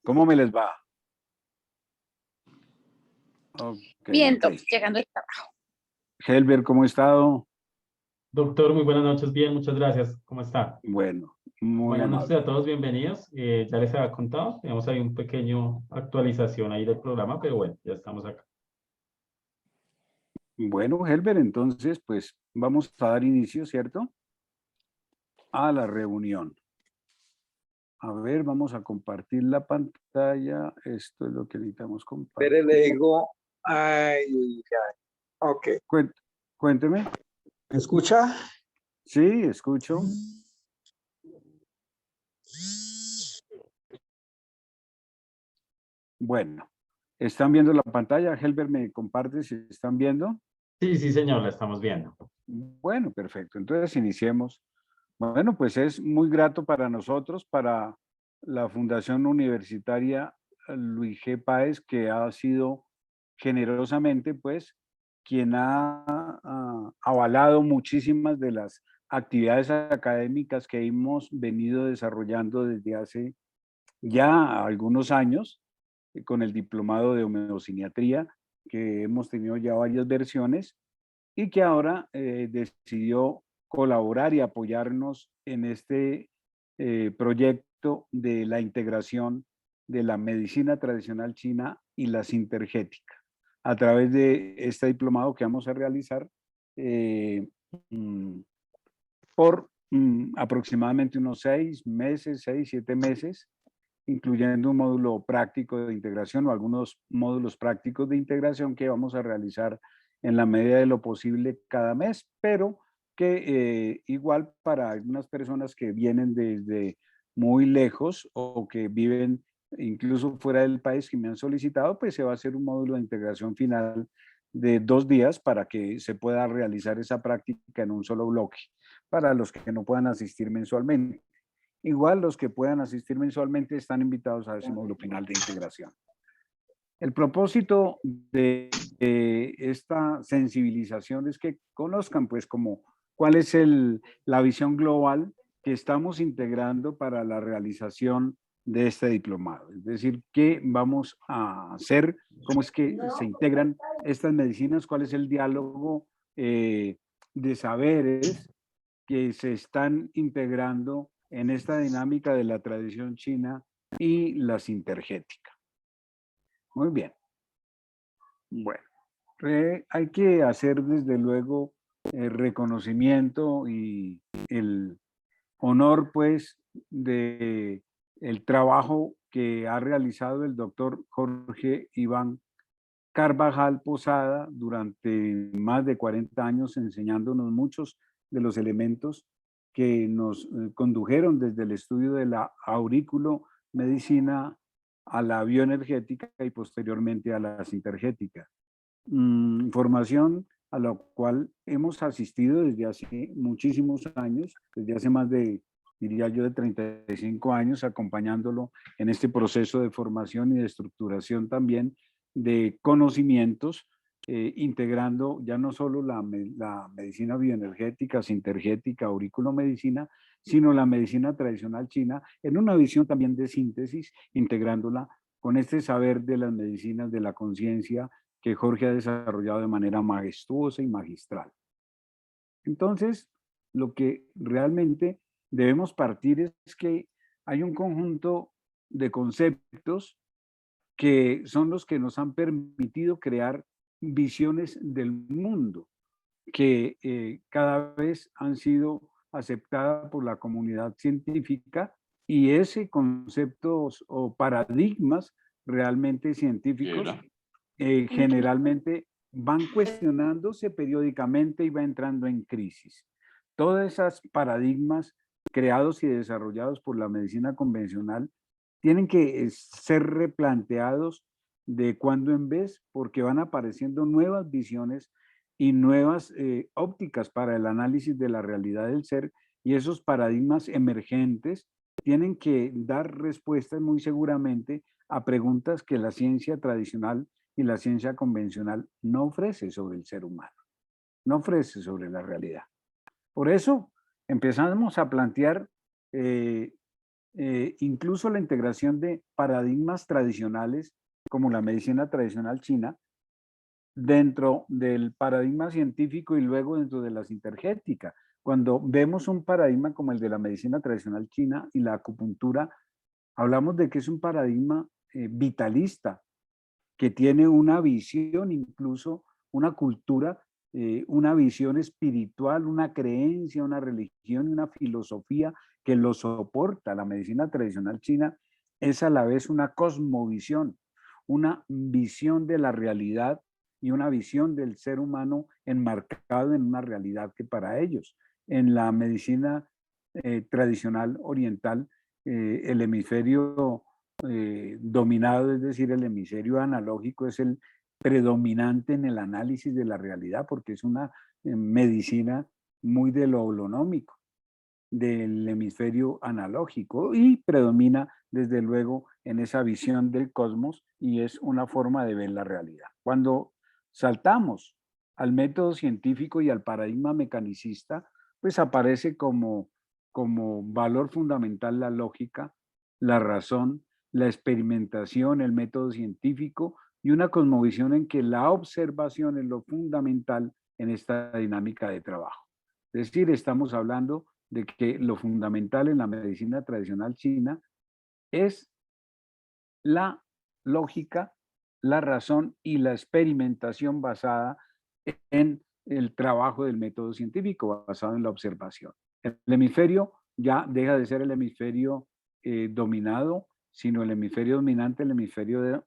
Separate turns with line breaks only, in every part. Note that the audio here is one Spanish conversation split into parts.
¿Cómo me les va? Ok,
Bien,
ok.
llegando al trabajo.
Helber, ¿cómo ha estado?
Doctor, muy buenas noches. Bien, muchas gracias. ¿Cómo está?
Bueno, muy
Buenas noches a
amable.
todos, bienvenidos. Ya les había contado, tenemos ahí un pequeño actualización ahí del programa, pero bueno, ya estamos acá.
Bueno, Helber, entonces, pues vamos a dar inicio, ¿cierto? A la reunión. A ver, vamos a compartir la pantalla. Esto es lo que necesitamos
Pero le
compartir.
digo, ay, ay, ok.
Cuénteme.
¿Me escucha?
Sí, escucho. Bueno, ¿están viendo la pantalla? Helber, ¿me comparte si están viendo?
Sí, sí, señor, la estamos viendo.
Bueno, perfecto. Entonces iniciemos. Bueno, pues es muy grato para nosotros, para la Fundación Universitaria Luis G. Páez, que ha sido generosamente, pues, quien ha avalado muchísimas de las actividades académicas que hemos venido desarrollando desde hace ya algunos años, con el diplomado de homeociniatría, que hemos tenido ya varias versiones, y que ahora decidió colaborar y apoyarnos en este proyecto de la integración de la medicina tradicional china y la sintergética a través de este diplomado que vamos a realizar eh, mm, por aproximadamente unos 6 meses, 6, 7 meses, incluyendo un módulo práctico de integración o algunos módulos prácticos de integración que vamos a realizar en la medida de lo posible cada mes, pero que igual para algunas personas que vienen desde muy lejos o que viven incluso fuera del país que me han solicitado, pues se va a hacer un módulo de integración final de 2 días para que se pueda realizar esa práctica en un solo bloque para los que no puedan asistir mensualmente. Igual los que puedan asistir mensualmente están invitados a ese módulo final de integración. El propósito de esta sensibilización es que conozcan pues como cuál es la visión global que estamos integrando para la realización de este diplomado. Es decir, qué vamos a hacer, cómo es que se integran estas medicinas, cuál es el diálogo de saberes que se están integrando en esta dinámica de la tradición china y la sintergética. Muy bien. Bueno, hay que hacer desde luego el reconocimiento y el honor pues de el trabajo que ha realizado el doctor Jorge Iván Carvajal Posada durante más de 40 años enseñándonos muchos de los elementos que nos condujeron desde el estudio de la aurículo medicina a la bioenergética y posteriormente a la sintergética. Formación a la cual hemos asistido desde hace muchísimos años, desde hace más de, diría yo, de 35 años, acompañándolo en este proceso de formación y de estructuración también de conocimientos, integrando ya no solo la medicina bioenergética, sintergética, aurículo-medicina, sino la medicina tradicional china, en una visión también de síntesis, integrándola con este saber de las medicinas de la conciencia que Jorge ha desarrollado de manera majestuosa y magistral. Entonces, lo que realmente debemos partir es que hay un conjunto de conceptos que son los que nos han permitido crear visiones del mundo que cada vez han sido aceptadas por la comunidad científica y ese conceptos o paradigmas realmente científicos generalmente van cuestionándose periódicamente y va entrando en crisis. Todas esas paradigmas creados y desarrollados por la medicina convencional tienen que ser replanteados de cuando en vez porque van apareciendo nuevas visiones y nuevas ópticas para el análisis de la realidad del ser y esos paradigmas emergentes tienen que dar respuestas muy seguramente a preguntas que la ciencia tradicional y la ciencia convencional no ofrece sobre el ser humano, no ofrece sobre la realidad. Por eso empezamos a plantear incluso la integración de paradigmas tradicionales como la medicina tradicional china dentro del paradigma científico y luego dentro de la sintergética. Cuando vemos un paradigma como el de la medicina tradicional china y la acupuntura, hablamos de que es un paradigma vitalista, que tiene una visión, incluso una cultura, una visión espiritual, una creencia, una religión, una filosofía que lo soporta. La medicina tradicional china es a la vez una cosmovisión, una visión de la realidad y una visión del ser humano enmarcado en una realidad que para ellos, en la medicina tradicional oriental, el hemisferio dominado, es decir, el hemisferio analógico es el predominante en el análisis de la realidad porque es una medicina muy de lo holonómico, del hemisferio analógico y predomina desde luego en esa visión del cosmos y es una forma de ver la realidad. Cuando saltamos al método científico y al paradigma mecanicista, pues aparece como valor fundamental la lógica, la razón, la experimentación, el método científico y una cosmovisión en que la observación es lo fundamental en esta dinámica de trabajo. Es decir, estamos hablando de que lo fundamental en la medicina tradicional china es la lógica, la razón y la experimentación basada en el trabajo del método científico, basado en la observación. El hemisferio ya deja de ser el hemisferio dominado, sino el hemisferio dominante, el hemisferio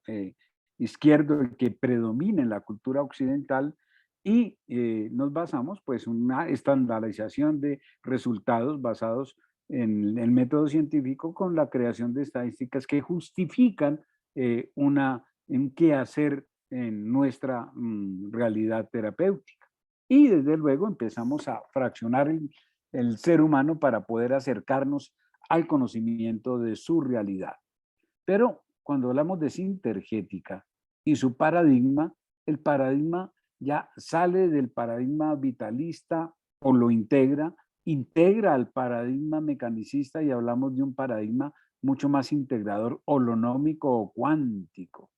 izquierdo, el que predomina en la cultura occidental, y nos basamos pues en una estandarización de resultados basados en el método científico con la creación de estadísticas que justifican un qué hacer en nuestra realidad terapéutica. Y desde luego empezamos a fraccionar el ser humano para poder acercarnos al conocimiento de su realidad. Pero cuando hablamos de sintergética y su paradigma, el paradigma ya sale del paradigma vitalista o lo integra al paradigma mecanicista y hablamos de un paradigma mucho más integrador, holonómico o cuántico,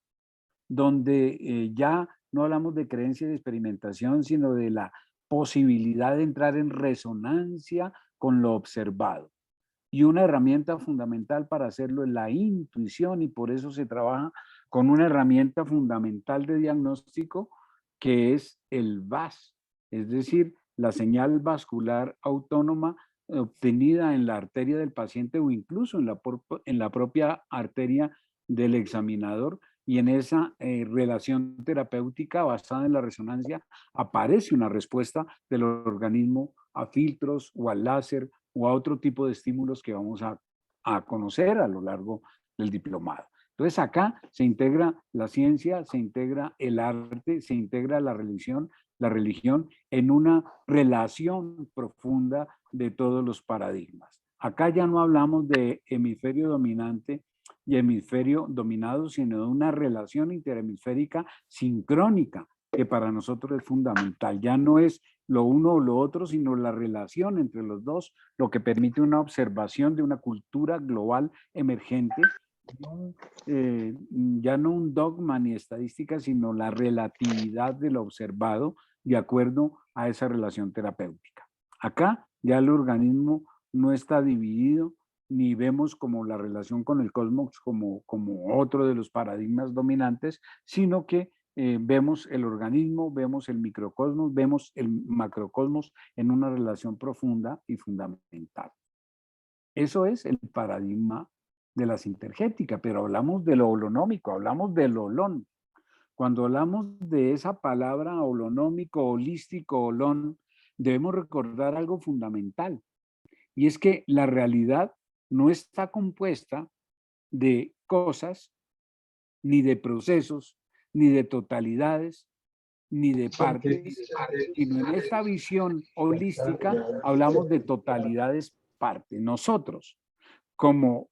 donde ya no hablamos de creencia y de experimentación, sino de la posibilidad de entrar en resonancia con lo observado. Y una herramienta fundamental para hacerlo es la intuición y por eso se trabaja con una herramienta fundamental de diagnóstico que es el VAS, es decir, la señal vascular autónoma obtenida en la arteria del paciente o incluso en la propia arteria del examinador y en esa relación terapéutica basada en la resonancia aparece una respuesta del organismo a filtros o al láser o a otro tipo de estímulos que vamos a conocer a lo largo del diplomado. Entonces acá se integra la ciencia, se integra el arte, se integra la religión en una relación profunda de todos los paradigmas. Acá ya no hablamos de hemisferio dominante y hemisferio dominado, sino de una relación interhemisférica sincrónica, que para nosotros es fundamental. Ya no es lo uno o lo otro, sino la relación entre los dos, lo que permite una observación de una cultura global emergente, ya no un dogma ni estadística, sino la relatividad de lo observado de acuerdo a esa relación terapéutica. Acá ya el organismo no está dividido, ni vemos como la relación con el cosmos como otro de los paradigmas dominantes, sino que vemos el organismo, vemos el microcosmos, vemos el macrocosmos en una relación profunda y fundamental. Eso es el paradigma de la sintergética, pero hablamos de lo holonómico, hablamos del holón. Cuando hablamos de esa palabra holonómico, holístico, holón, debemos recordar algo fundamental, y es que la realidad no está compuesta de cosas, ni de procesos, ni de totalidades, ni de partes, sino en esta visión holística hablamos de totalidades partes. Nosotros, como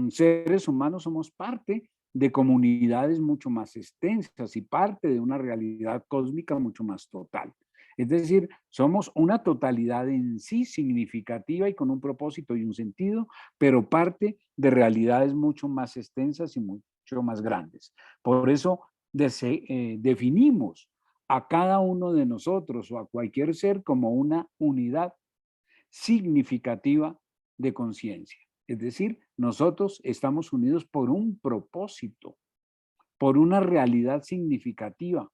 seres humanos, somos parte de comunidades mucho más extensas y parte de una realidad cósmica mucho más total. Es decir, somos una totalidad en sí significativa y con un propósito y un sentido, pero parte de realidades mucho más extensas y mucho más grandes. Por eso definimos a cada uno de nosotros o a cualquier ser como una unidad significativa de conciencia. Es decir, nosotros estamos unidos por un propósito, por una realidad significativa,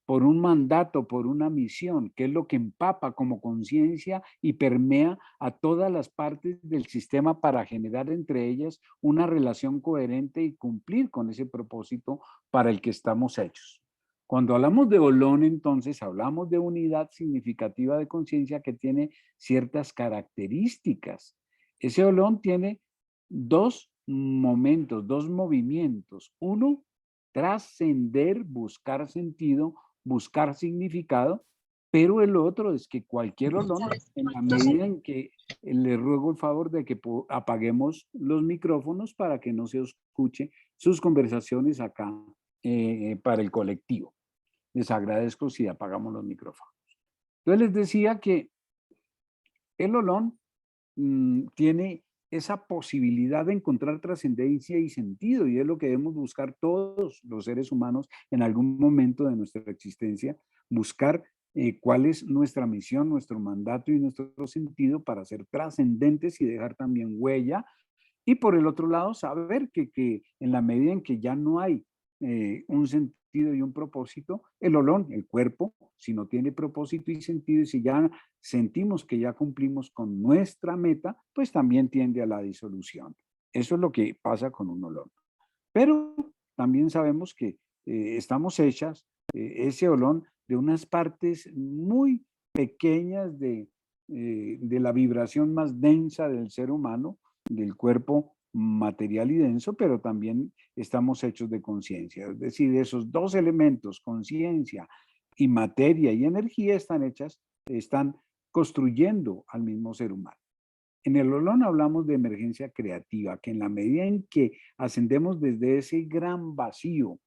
por un mandato, por una misión, que es lo que empapa como conciencia y permea a todas las partes del sistema para generar entre ellas una relación coherente y cumplir con ese propósito para el que estamos hechos. Cuando hablamos de Olón, entonces, hablamos de unidad significativa de conciencia que tiene ciertas características. Ese Olón tiene dos momentos, dos movimientos. Uno, trascender, buscar sentido, buscar significado, pero el otro es que cualquier Olón, en la medida en que le ruego el favor de que apaguemos los micrófonos para que no se escuche sus conversaciones acá para el colectivo. Les agradezco si apagamos los micrófonos. Entonces les decía que el Olón tiene esa posibilidad de encontrar trascendencia y sentido, y es lo que debemos buscar todos los seres humanos en algún momento de nuestra existencia, buscar cuál es nuestra misión, nuestro mandato y nuestro sentido para ser trascendentes y dejar también huella. Y por el otro lado, saber que en la medida en que ya no hay un sentido y un propósito, el olón, el cuerpo, si no tiene propósito y sentido, y si ya sentimos que ya cumplimos con nuestra meta, pues también tiende a la disolución. Eso es lo que pasa con un olón. Pero también sabemos que estamos hechas, ese olón, de unas partes muy pequeñas de la vibración más densa del ser humano, del cuerpo material y denso, pero también estamos hechos de conciencia. Es decir, esos dos elementos, conciencia y materia y energía, están construyendo al mismo ser humano. En el Olón hablamos de emergencia creativa, que en la medida en que ascendemos desde ese gran vacío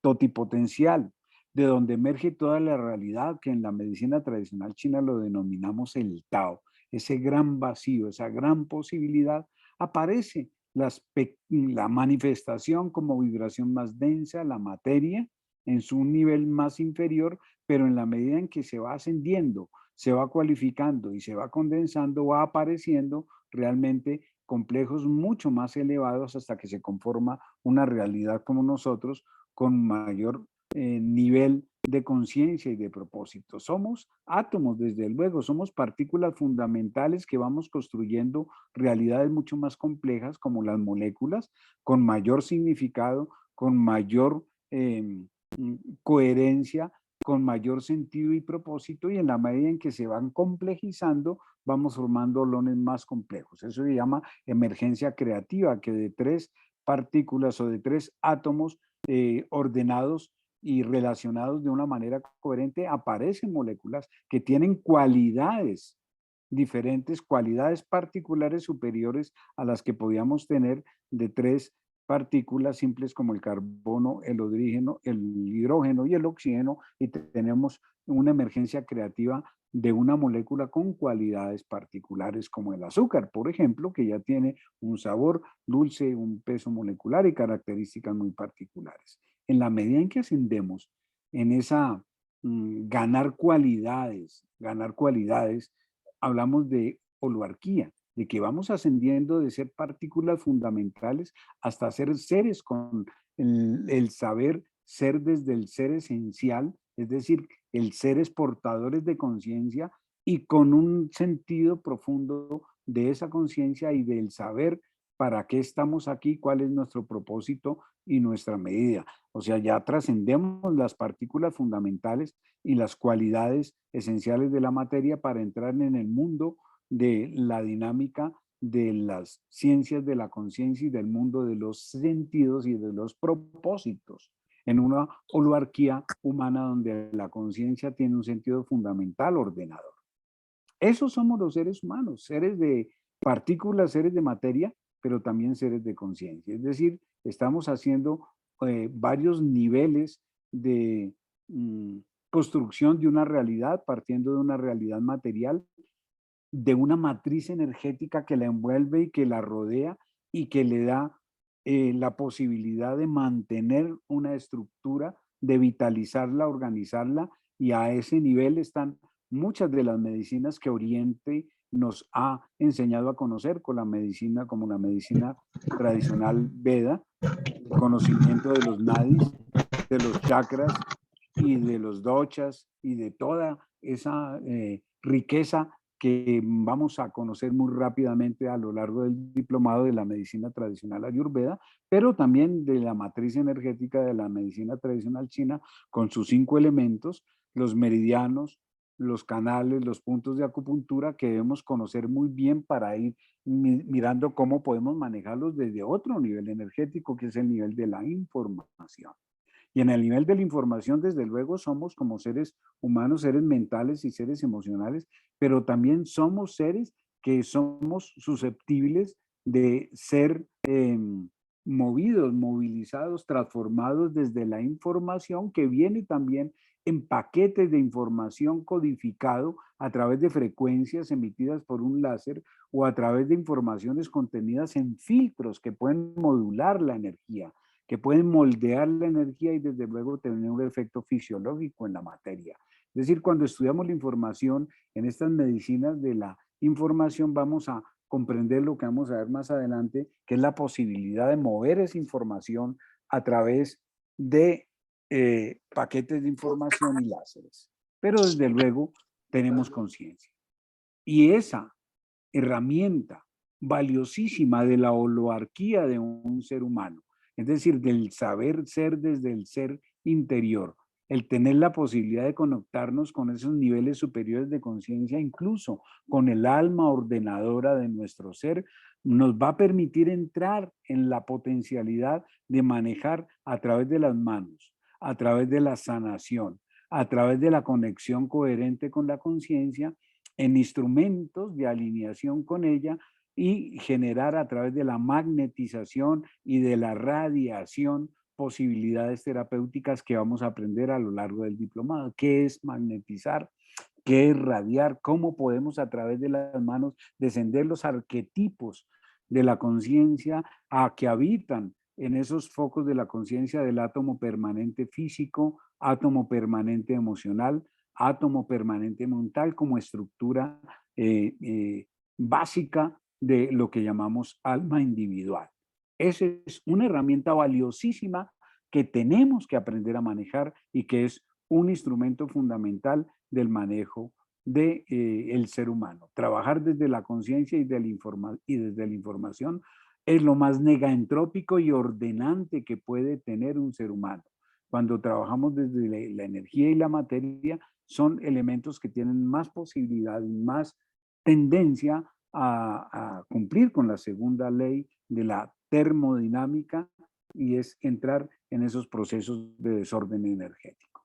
totipotencial, de donde emerge toda la realidad, que en la medicina tradicional china lo denominamos el Tao, ese gran vacío, esa gran posibilidad, aparece la manifestación como vibración más densa, la materia, en su nivel más inferior, pero en la medida en que se va ascendiendo, se va cualificando y se va condensando, va apareciendo realmente complejos mucho más elevados hasta que se conforma una realidad como nosotros con mayor nivel de conciencia y de propósito. Somos átomos, desde luego, somos partículas fundamentales que vamos construyendo realidades mucho más complejas como las moléculas, con mayor significado, con mayor coherencia, con mayor sentido y propósito, y en la medida en que se van complejizando, vamos formando olones más complejos. Eso se llama emergencia creativa, que de tres partículas o de tres átomos ordenados y relacionados de una manera coherente, aparecen moléculas que tienen cualidades diferentes, cualidades particulares superiores a las que podíamos tener de tres partículas simples como el carbono, el hidrógeno y el oxígeno, y tenemos una emergencia creativa de una molécula con cualidades particulares como el azúcar, por ejemplo, que ya tiene un sabor dulce, un peso molecular y características muy particulares. En la medida en que ascendemos en esa ganar cualidades, hablamos de holoarquía, de que vamos ascendiendo de ser partículas fundamentales hasta ser seres con el saber ser desde el ser esencial, es decir, el seres portadores de conciencia y con un sentido profundo de esa conciencia y del saber para qué estamos aquí, cuál es nuestro propósito y nuestra medida. O sea, ya trascendemos las partículas fundamentales y las cualidades esenciales de la materia para entrar en el mundo de la dinámica de las ciencias de la conciencia y del mundo de los sentidos y de los propósitos, en una holoarquía humana donde la conciencia tiene un sentido fundamental ordenador. Esos somos los seres humanos, seres de partículas, seres de materia, pero también seres de conciencia. Es decir, estamos haciendo varios niveles de construcción de una realidad, partiendo de una realidad material, de una matriz energética que la envuelve y que la rodea y que le da la posibilidad de mantener una estructura, de vitalizarla, organizarla, y a ese nivel están muchas de las medicinas que Oriente nos ha enseñado a conocer con la medicina, como la medicina tradicional Veda, el conocimiento de los nadis, de los chakras y de los doshas y de toda esa riqueza que vamos a conocer muy rápidamente a lo largo del diplomado de la medicina tradicional ayurveda, pero también de la matriz energética de la medicina tradicional china, con sus 5 elementos, los meridianos, los canales, los puntos de acupuntura que debemos conocer muy bien para ir mirando cómo podemos manejarlos desde otro nivel energético, que es el nivel de la información. Y en el nivel de la información, desde luego, somos como seres humanos, seres mentales y seres emocionales, pero también somos seres que somos susceptibles de ser movidos, movilizados, transformados desde la información que viene también en paquetes de información codificado a través de frecuencias emitidas por un láser o a través de informaciones contenidas en filtros que pueden modular la energía, que pueden moldear la energía y desde luego tener un efecto fisiológico en la materia. Es decir, cuando estudiamos la información en estas medicinas de la información, vamos a comprender lo que vamos a ver más adelante, que es la posibilidad de mover esa información a través de paquetes de información y láseres. Pero desde luego tenemos conciencia. Y esa herramienta valiosísima de la holoarquía de un ser humano, es decir, del saber ser desde el ser interior, el tener la posibilidad de conectarnos con esos niveles superiores de conciencia, incluso con el alma ordenadora de nuestro ser, nos va a permitir entrar en la potencialidad de manejar a través de las manos, a través de la sanación, a través de la conexión coherente con la conciencia, en instrumentos de alineación con ella y generar a través de la magnetización y de la radiación posibilidades terapéuticas que vamos a aprender a lo largo del diplomado. ¿Qué es magnetizar? ¿Qué es radiar? ¿Cómo podemos a través de las manos descender los arquetipos de la conciencia a que habitan en esos focos de la conciencia del átomo permanente físico, átomo permanente emocional, átomo permanente mental como estructura básica de lo que llamamos alma individual? Esa es una herramienta valiosísima que tenemos que aprender a manejar y que es un instrumento fundamental del manejo de, el ser humano. Trabajar desde la conciencia y, y desde la información es lo más negaentrópico y ordenante que puede tener un ser humano. Cuando trabajamos desde la energía y la materia, son elementos que tienen más posibilidad y más tendencia a cumplir con la segunda ley de la termodinámica, y es entrar en esos procesos de desorden energético.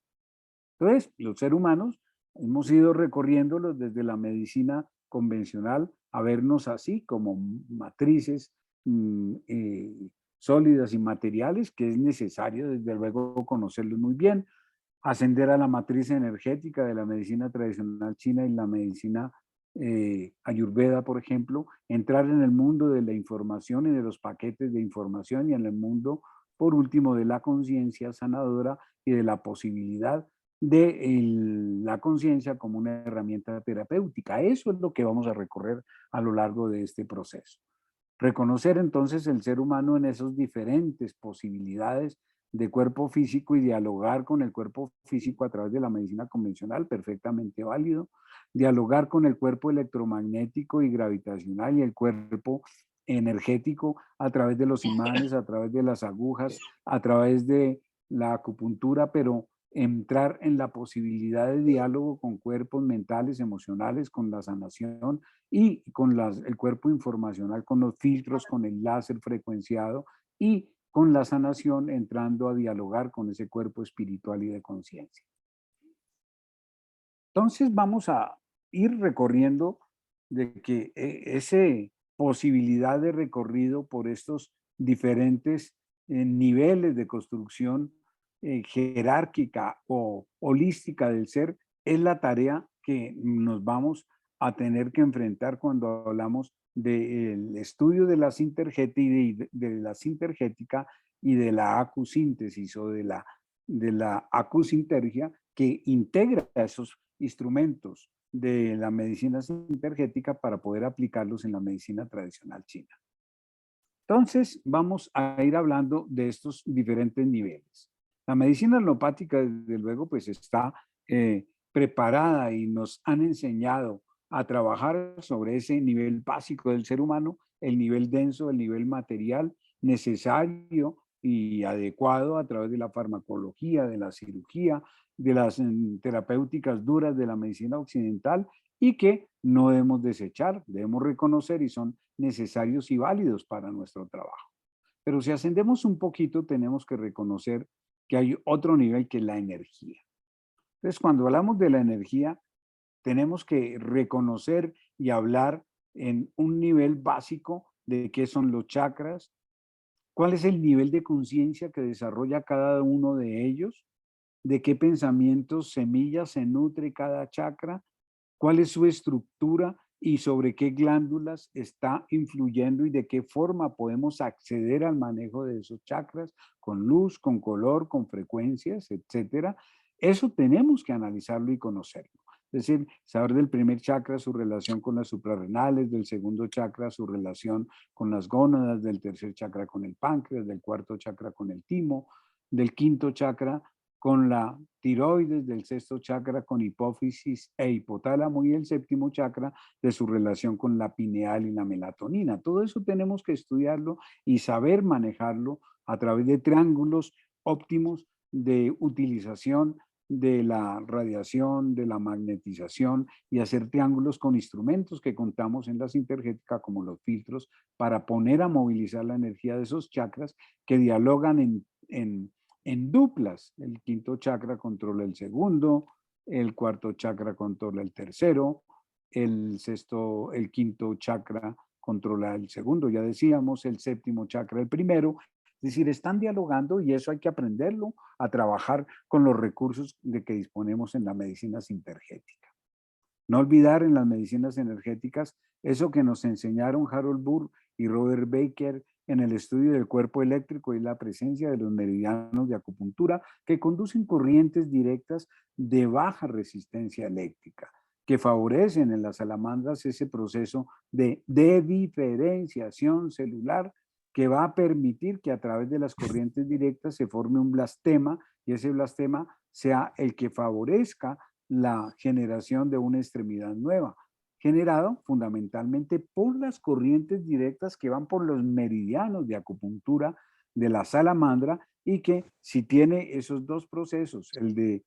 Entonces, los seres humanos hemos ido recorriéndolos desde la medicina convencional a vernos así como matrices sólidas y materiales, que es necesario desde luego conocerlos muy bien, ascender a la matriz energética de la medicina tradicional china y la medicina ayurveda, por ejemplo, entrar en el mundo de la información y de los paquetes de información y en el mundo, por último, de la conciencia sanadora y de la posibilidad de la conciencia como una herramienta terapéutica. Eso es lo que vamos a recorrer a lo largo de este proceso. Reconocer entonces el ser humano en esas diferentes posibilidades de cuerpo físico y dialogar con el cuerpo físico a través de la medicina convencional, perfectamente válido. Dialogar con el cuerpo electromagnético y gravitacional y el cuerpo energético a través de los imanes, a través de las agujas, a través de la acupuntura, pero entrar en la posibilidad de diálogo con cuerpos mentales, emocionales, con la sanación y con el cuerpo informacional, con los filtros, con el láser frecuenciado y con la sanación, entrando a dialogar con ese cuerpo espiritual y de conciencia. Entonces vamos a ir recorriendo de que esa posibilidad de recorrido por estos diferentes niveles de construcción jerárquica o holística del ser, es la tarea que nos vamos a tener que enfrentar cuando hablamos del estudio de la sintergética y de la acusíntesis o de la acusintergia, que integra esos instrumentos de la medicina sintergética para poder aplicarlos en la medicina tradicional china. Entonces, vamos a ir hablando de estos diferentes niveles. La medicina alopática, desde luego, pues está preparada y nos han enseñado a trabajar sobre ese nivel básico del ser humano, el nivel denso, el nivel material necesario y adecuado a través de la farmacología, de la cirugía, de las terapéuticas duras de la medicina occidental, y que no debemos desechar, debemos reconocer y son necesarios y válidos para nuestro trabajo. Pero si ascendemos un poquito, tenemos que reconocer que hay otro nivel, que es la energía. Entonces, cuando hablamos de la energía, tenemos que reconocer y hablar en un nivel básico de qué son los chakras, cuál es el nivel de conciencia que desarrolla cada uno de ellos, de qué pensamientos, semillas se nutre cada chakra, cuál es su estructura y sobre qué glándulas está influyendo y de qué forma podemos acceder al manejo de esos chakras, con luz, con color, con frecuencias, etcétera. Eso tenemos que analizarlo y conocerlo. Es decir, saber del primer chakra su relación con las suprarrenales, del segundo chakra su relación con las gónadas, del tercer chakra con el páncreas, del cuarto chakra con el timo, del quinto chakra con la tiroides, del sexto chakra con hipófisis e hipotálamo, y el séptimo chakra de su relación con la pineal y la melatonina. Todo eso tenemos que estudiarlo y saber manejarlo a través de triángulos óptimos de utilización de la radiación, de la magnetización, y hacer triángulos con instrumentos que contamos en la sintergética, como los filtros, para poner a movilizar la energía de esos chakras que dialogan en duplas. El quinto chakra controla el segundo, el cuarto chakra controla el tercero, el quinto chakra controla el segundo, ya decíamos, el séptimo chakra el primero. Es decir, están dialogando, y eso hay que aprenderlo a trabajar con los recursos de que disponemos en la medicina sintergética. No olvidar en las medicinas energéticas eso que nos enseñaron Harold Burr y Robert Baker en el estudio del cuerpo eléctrico, y la presencia de los meridianos de acupuntura que conducen corrientes directas de baja resistencia eléctrica, que favorecen en las salamandras ese proceso de diferenciación celular que va a permitir que a través de las corrientes directas se forme un blastema, y ese blastema sea el que favorezca la generación de una extremidad nueva, generado fundamentalmente por las corrientes directas que van por los meridianos de acupuntura de la salamandra, y que si tiene esos dos procesos, el de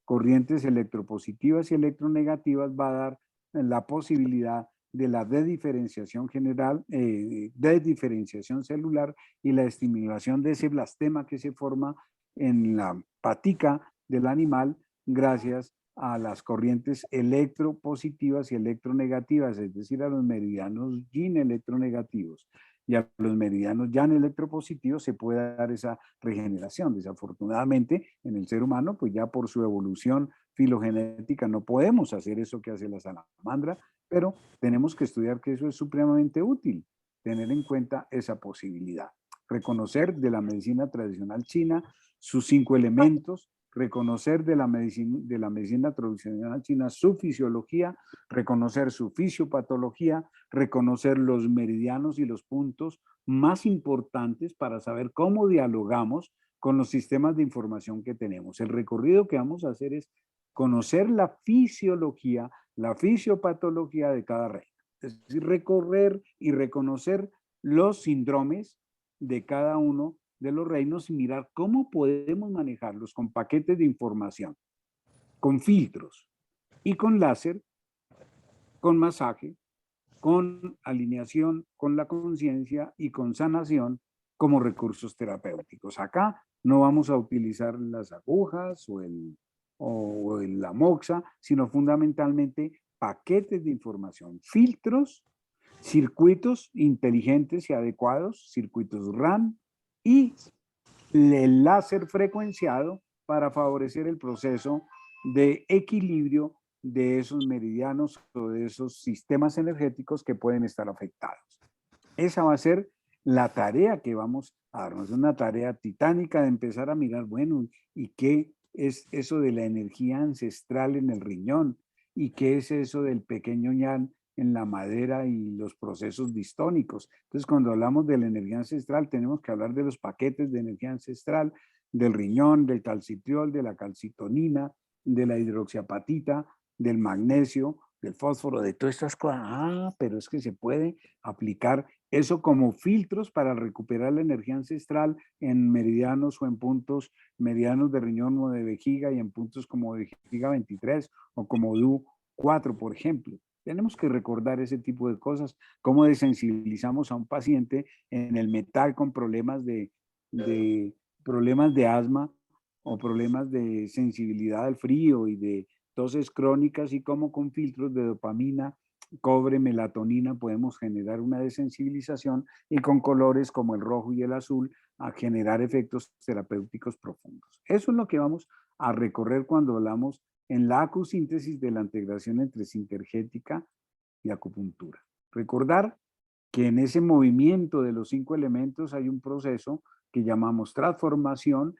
corrientes electropositivas y electronegativas, va a dar la posibilidad de la dediferenciación general, dediferenciación celular, y la estimulación de ese blastema que se forma en la patica del animal gracias a las corrientes electropositivas y electronegativas, es decir, a los meridianos yin electronegativos y a los meridianos yang electropositivos, se puede dar esa regeneración. Desafortunadamente, en el ser humano, pues ya por su evolución filogenética no podemos hacer eso que hace la salamandra, pero tenemos que estudiar que eso es supremamente útil, tener en cuenta esa posibilidad. Reconocer de la medicina tradicional china sus 5 elementos, reconocer de la medicina tradicional china su fisiología, reconocer su fisiopatología, reconocer los meridianos y los puntos más importantes para saber cómo dialogamos con los sistemas de información que tenemos. El recorrido que vamos a hacer es conocer la fisiología, la fisiopatología de cada reino. Es decir, recorrer y reconocer los síndromes de cada uno de los reinos y mirar cómo podemos manejarlos con paquetes de información, con filtros y con láser, con masaje, con alineación, con la conciencia y con sanación como recursos terapéuticos. Acá no vamos a utilizar las agujas o la moxa, sino fundamentalmente paquetes de información, filtros, circuitos inteligentes y adecuados, circuitos RAM, y el láser frecuenciado para favorecer el proceso de equilibrio de esos meridianos o de esos sistemas energéticos que pueden estar afectados. Esa va a ser la tarea que vamos a darnos, una tarea titánica de empezar a mirar, bueno, ¿y qué es eso de la energía ancestral en el riñón? ¿Y qué es eso del pequeño ñan en la madera y los procesos distónicos? Entonces, cuando hablamos de la energía ancestral, tenemos que hablar de los paquetes de energía ancestral, del riñón, del calcitriol, de la calcitonina, de la hidroxiapatita, del magnesio, del fósforo, de todas estas cosas. Ah, pero es que se puede aplicar eso como filtros para recuperar la energía ancestral en meridianos o en puntos meridianos de riñón o de vejiga y en puntos como vejiga 23 o como DU4, por ejemplo. Tenemos que recordar ese tipo de cosas, cómo desensibilizamos a un paciente en el metal con problemas de asma o problemas de sensibilidad al frío y de toses crónicas y cómo con filtros de dopamina, cobre, melatonina podemos generar una desensibilización y con colores como el rojo y el azul a generar efectos terapéuticos profundos. Eso es lo que vamos a recorrer cuando hablamos en la acusíntesis de la integración entre sintergética y acupuntura. Recordar que en ese movimiento de los 5 elementos hay un proceso que llamamos transformación,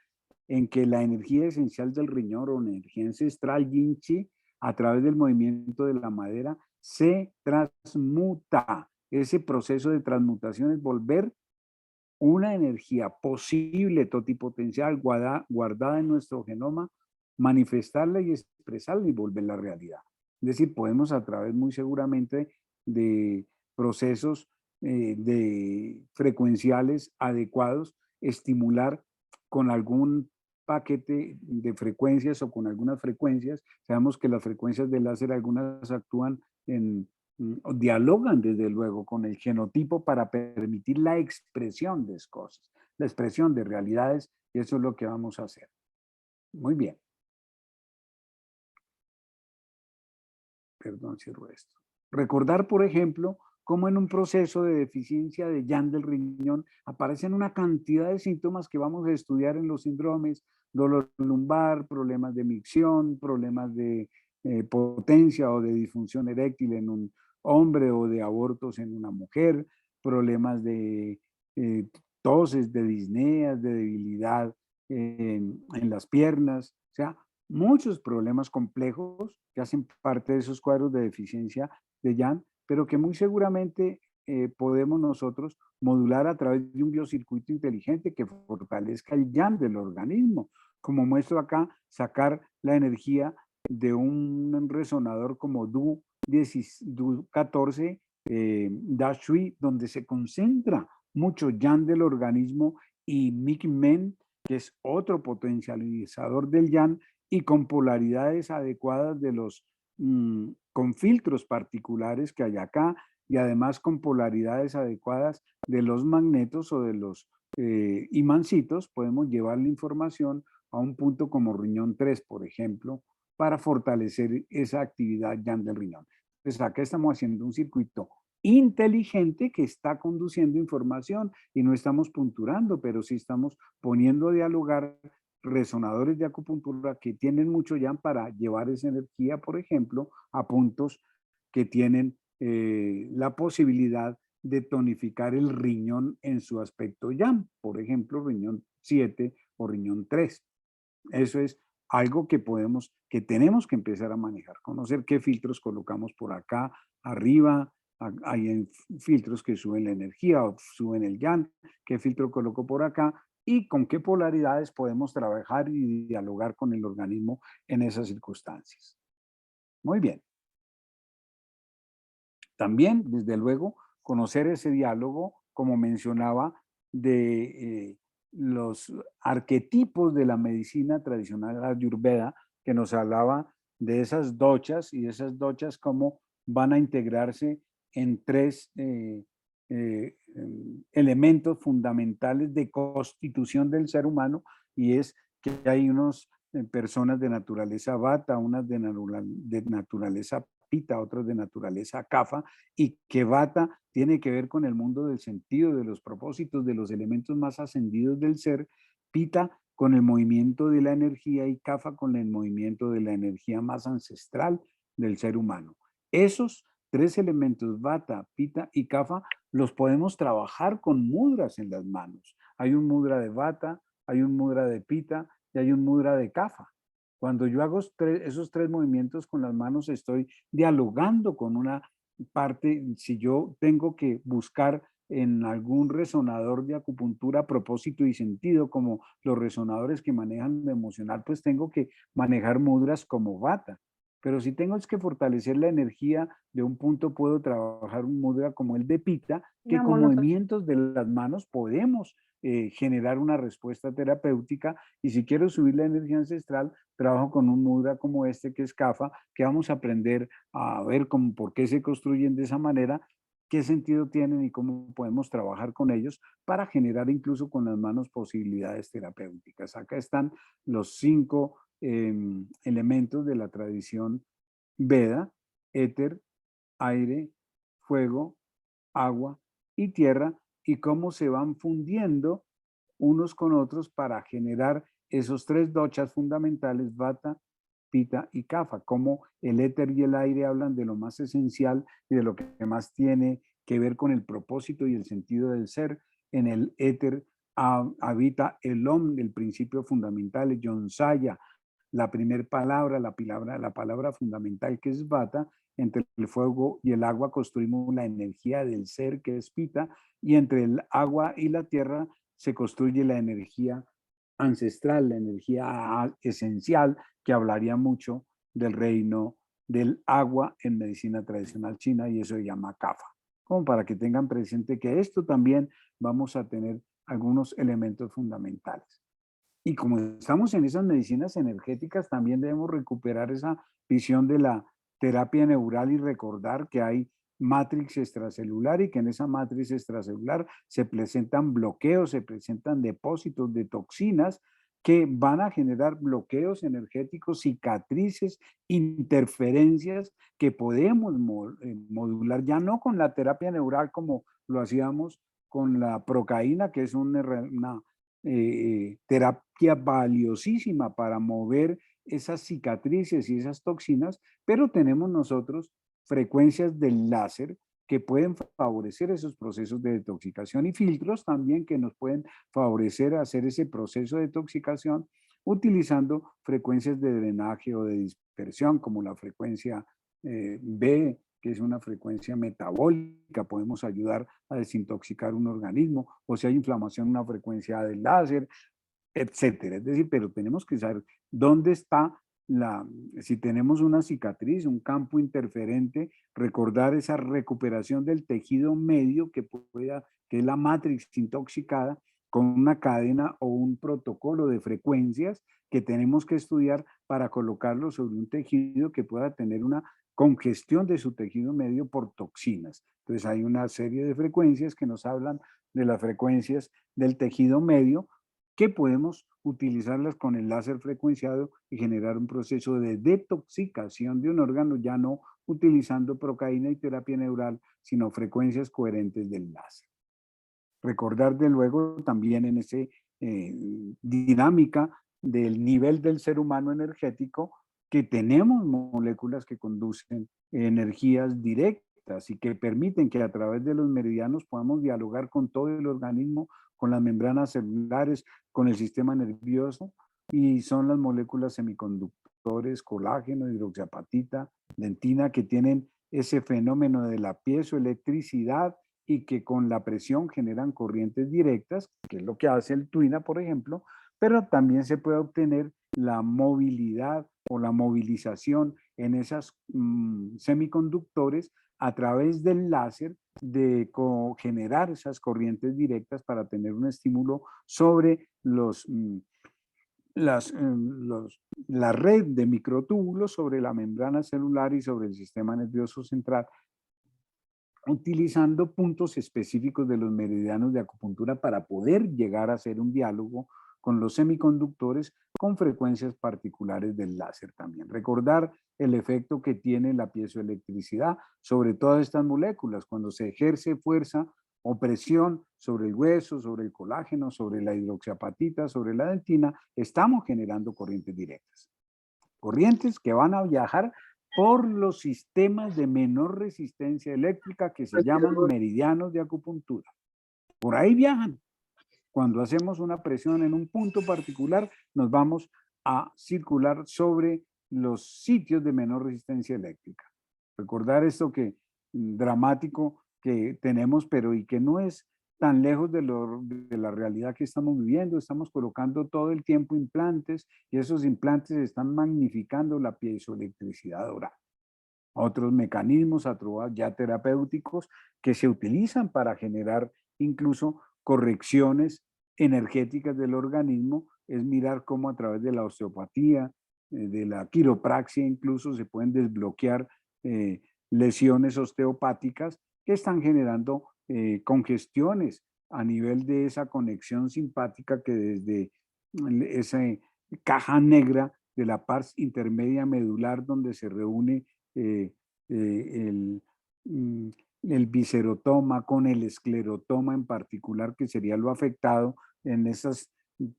en que la energía esencial del riñón o energía ancestral yin chi a través del movimiento de la madera se transmuta. Ese proceso de transmutación es volver una energía posible, totipotencial, guardada en nuestro genoma, manifestarla y expresarla y volverla realidad. Es decir, podemos a través muy seguramente de procesos de frecuenciales adecuados estimular con algún paquete de frecuencias o con algunas frecuencias. Sabemos que las frecuencias del láser algunas actúan dialogan desde luego con el genotipo para permitir la expresión de cosas, la expresión de realidades, y eso es lo que vamos a hacer. Muy bien. Perdón, cierro esto. Recordar, por ejemplo, cómo en un proceso de deficiencia de yang del riñón aparecen una cantidad de síntomas que vamos a estudiar en los síndromes, dolor lumbar, problemas de micción, problemas de potencia o de disfunción eréctil en un hombre o de abortos en una mujer, problemas de toses, de disneas, de debilidad en las piernas, o sea, muchos problemas complejos que hacen parte de esos cuadros de deficiencia de yang, pero que muy seguramente podemos nosotros modular a través de un biocircuito inteligente que fortalezca el yang del organismo. Como muestro acá, sacar la energía de un resonador como DU14 Dashui, donde se concentra mucho yang del organismo, y MIG-MEN, que es otro potencializador del yang, y con polaridades adecuadas de los, con filtros particulares que hay acá, y además con polaridades adecuadas de los magnetos o de los imancitos, podemos llevar la información a un punto como riñón 3, por ejemplo, para fortalecer esa actividad yang del riñón. Entonces acá estamos haciendo un circuito inteligente que está conduciendo información y no estamos punturando, pero sí estamos poniendo a dialogar resonadores de acupuntura que tienen mucho yang para llevar esa energía, por ejemplo, a puntos que tienen la posibilidad de tonificar el riñón en su aspecto yang, por ejemplo, riñón 7 o riñón 3. Eso es algo que que tenemos que empezar a manejar, conocer qué filtros colocamos por acá, arriba, hay filtros que suben la energía o suben el yang, qué filtro coloco por acá y con qué polaridades podemos trabajar y dialogar con el organismo en esas circunstancias. Muy bien. También, desde luego, conocer ese diálogo, como mencionaba, de los arquetipos de la medicina tradicional ayurveda, que nos hablaba de esas dochas y de esas dochas cómo van a integrarse en 3 elementos fundamentales de constitución del ser humano, y es que hay unos personas de naturaleza vata, unas de naturaleza pita, otras de naturaleza kapha, y que vata tiene que ver con el mundo del sentido, de los propósitos, de los elementos más ascendidos del ser, Pita con el movimiento de la energía y Kapha con el movimiento de la energía más ancestral del ser humano. Esos tres elementos, Vata, Pita y Kapha, los podemos trabajar con mudras en las manos. Hay un mudra de Vata, hay un mudra de Pita y hay un mudra de Kapha. Cuando yo hago esos tres movimientos con las manos, estoy dialogando con una parte. Si yo tengo que buscar en algún resonador de acupuntura propósito y sentido, como los resonadores que manejan lo emocional, pues tengo que manejar mudras como Vata. Pero si tengo que fortalecer la energía de un punto, puedo trabajar un mudra como el de Pita, que con movimientos de las manos podemos generar una respuesta terapéutica. Y si quiero subir la energía ancestral, trabajo con un mudra como este, que es Kapha, que vamos a aprender a ver cómo, por qué se construyen de esa manera, qué sentido tienen y cómo podemos trabajar con ellos para generar incluso con las manos posibilidades terapéuticas. Acá están los 5 elementos de la tradición Veda: éter, aire, fuego, agua y tierra, y cómo se van fundiendo unos con otros para generar esos tres doshas fundamentales, Vata, Pita y Kapha. Cómo el éter y el aire hablan de lo más esencial y de lo que más tiene que ver con el propósito y el sentido del ser. En el éter habita el Om, el principio fundamental, el Yonsaya, la primera palabra, la palabra fundamental, que es Vata. Entre el fuego y el agua construimos la energía del ser, que es Pita, y entre el agua y la tierra se construye la energía ancestral, la energía esencial, que hablaría mucho del reino del agua en medicina tradicional china, y eso se llama Kapha. Como para que tengan presente que esto también vamos a tener algunos elementos fundamentales. Y como estamos en esas medicinas energéticas, también debemos recuperar esa visión de la terapia neural y recordar que hay matrix extracelular, y que en esa matriz extracelular se presentan bloqueos, se presentan depósitos de toxinas que van a generar bloqueos energéticos, cicatrices, interferencias que podemos modular, ya no con la terapia neural como lo hacíamos con la procaína, que es una terapia valiosísima para mover esas cicatrices y esas toxinas, pero tenemos nosotros frecuencias del láser que pueden favorecer esos procesos de detoxicación, y filtros también que nos pueden favorecer a hacer ese proceso de detoxicación utilizando frecuencias de drenaje o de dispersión, como la frecuencia B, que es una frecuencia metabólica. Podemos ayudar a desintoxicar un organismo, o si hay inflamación, una frecuencia del láser, etcétera. Es decir, pero tenemos que saber dónde está si tenemos una cicatriz, un campo interferente, recordar esa recuperación del tejido medio que es la matrix intoxicada, con una cadena o un protocolo de frecuencias que tenemos que estudiar para colocarlo sobre un tejido que pueda tener una congestión de su tejido medio por toxinas. Entonces hay una serie de frecuencias que nos hablan de las frecuencias del tejido medio, que podemos utilizarlas con el láser frecuenciado y generar un proceso de detoxicación de un órgano, ya no utilizando procaína y terapia neural, sino frecuencias coherentes del láser. Recordar de luego también en esa dinámica del nivel del ser humano energético, que tenemos moléculas que conducen energías directas y que permiten que a través de los meridianos podamos dialogar con todo el organismo, con las membranas celulares, con el sistema nervioso, y son las moléculas semiconductores, colágeno, hidroxiapatita, dentina, que tienen ese fenómeno de la piezoelectricidad y que con la presión generan corrientes directas, que es lo que hace el Tuina, por ejemplo, pero también se puede obtener la movilidad o la movilización en esas semiconductores a través del láser, de generar esas corrientes directas para tener un estímulo sobre la red de microtúbulos, sobre la membrana celular y sobre el sistema nervioso central, utilizando puntos específicos de los meridianos de acupuntura para poder llegar a hacer un diálogo con los semiconductores con frecuencias particulares del láser también. Recordar el efecto que tiene la piezoelectricidad sobre todas estas moléculas. Cuando se ejerce fuerza opresión sobre el hueso, sobre el colágeno, sobre la hidroxiapatita, sobre la dentina, estamos generando corrientes directas. Corrientes que van a viajar por los sistemas de menor resistencia eléctrica que se llaman meridianos de acupuntura. Por ahí viajan. Cuando hacemos una presión en un punto particular, nos vamos a circular sobre los sitios de menor resistencia eléctrica. Recordar esto que dramático que tenemos, pero y que no es tan lejos de la realidad que estamos viviendo. Estamos colocando todo el tiempo implantes y esos implantes están magnificando la piezoelectricidad oral. Otros mecanismos ya terapéuticos que se utilizan para generar incluso correcciones energéticas del organismo es mirar cómo a través de la osteopatía, de la quiropraxia incluso se pueden desbloquear lesiones osteopáticas que están generando congestiones a nivel de esa conexión simpática que desde esa caja negra de la pars intermedia medular donde se reúne el, el viscerotoma con el esclerotoma en particular, que sería lo afectado en esos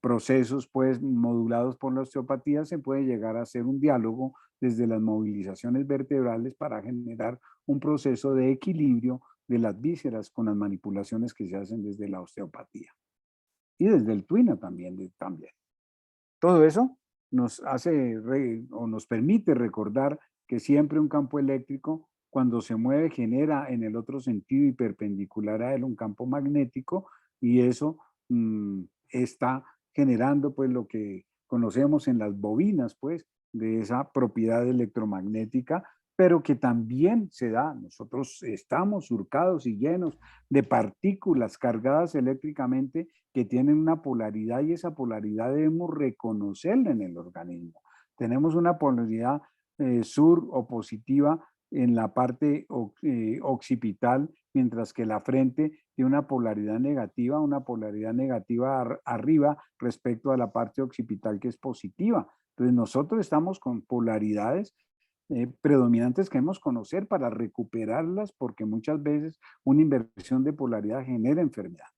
procesos pues modulados por la osteopatía, se puede llegar a hacer un diálogo desde las movilizaciones vertebrales para generar un proceso de equilibrio de las vísceras con las manipulaciones que se hacen desde la osteopatía. Y desde el tuina también. Todo eso nos hace o nos permite recordar que siempre un campo eléctrico, cuando se mueve, genera en el otro sentido y perpendicular a él un campo magnético, y eso está generando pues lo que conocemos en las bobinas pues de esa propiedad electromagnética, pero que también se da. Nosotros estamos surcados y llenos de partículas cargadas eléctricamente que tienen una polaridad, y esa polaridad debemos reconocerla en el organismo. Tenemos una polaridad sur o positiva en la parte occipital, mientras que la frente tiene una polaridad negativa arriba respecto a la parte occipital que es positiva. Entonces nosotros estamos con polaridades predominantes que debemos conocer para recuperarlas, porque muchas veces una inversión de polaridad genera enfermedad.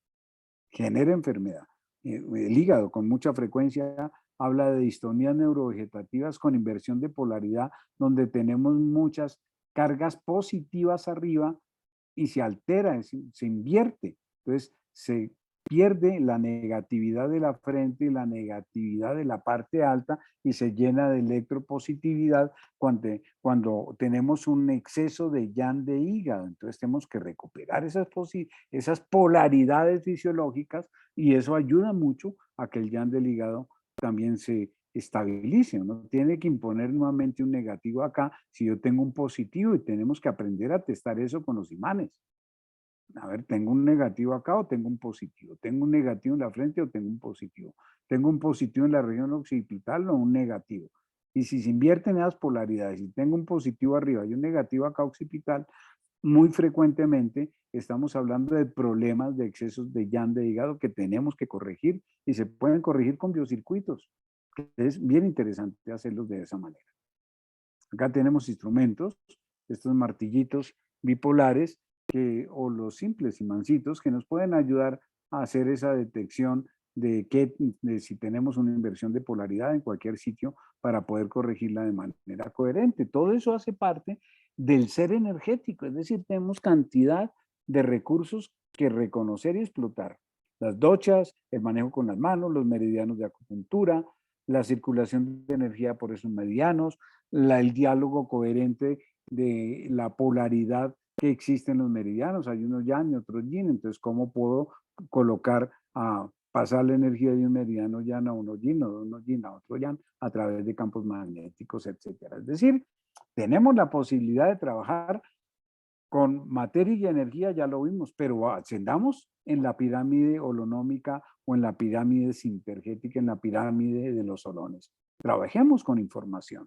El hígado con mucha frecuencia habla de distonías neurovegetativas con inversión de polaridad, donde tenemos muchas cargas positivas arriba y se altera, se invierte. Entonces se pierde la negatividad de la frente y la negatividad de la parte alta y se llena de electropositividad cuando tenemos un exceso de yang de hígado. Entonces tenemos que recuperar esas polaridades fisiológicas, y eso ayuda mucho a que el yang del hígado también se estabilice. Uno tiene que imponer nuevamente un negativo acá si yo tengo un positivo, y tenemos que aprender a testar eso con los imanes. A ver, ¿tengo un negativo acá o tengo un positivo? ¿Tengo un negativo en la frente o tengo un positivo? ¿Tengo un positivo en la región occipital o un negativo? Y si se invierten esas polaridades, si tengo un positivo arriba y un negativo acá occipital, muy frecuentemente estamos hablando de problemas de excesos de yang de hígado que tenemos que corregir, y se pueden corregir con biocircuitos. Es bien interesante hacerlos de esa manera. Acá tenemos instrumentos, estos martillitos bipolares, o los simples imancitos que nos pueden ayudar a hacer esa detección de si tenemos una inversión de polaridad en cualquier sitio para poder corregirla de manera coherente. Todo eso hace parte del ser energético, es decir, tenemos cantidad de recursos que reconocer y explotar. Las dochas, el manejo con las manos, los meridianos de acupuntura, la circulación de energía por esos meridianos, el diálogo coherente de la polaridad que existen los meridianos. Hay unos yang y otros yin. Entonces, ¿cómo puedo colocar pasar la energía de un meridiano yang a uno yin, o de uno yin a otro yang a través de campos magnéticos, etcétera? Es decir, tenemos la posibilidad de trabajar con materia y energía, ya lo vimos, pero ascendamos en la pirámide holonómica o en la pirámide sintergética, en la pirámide de los holones. Trabajemos con información.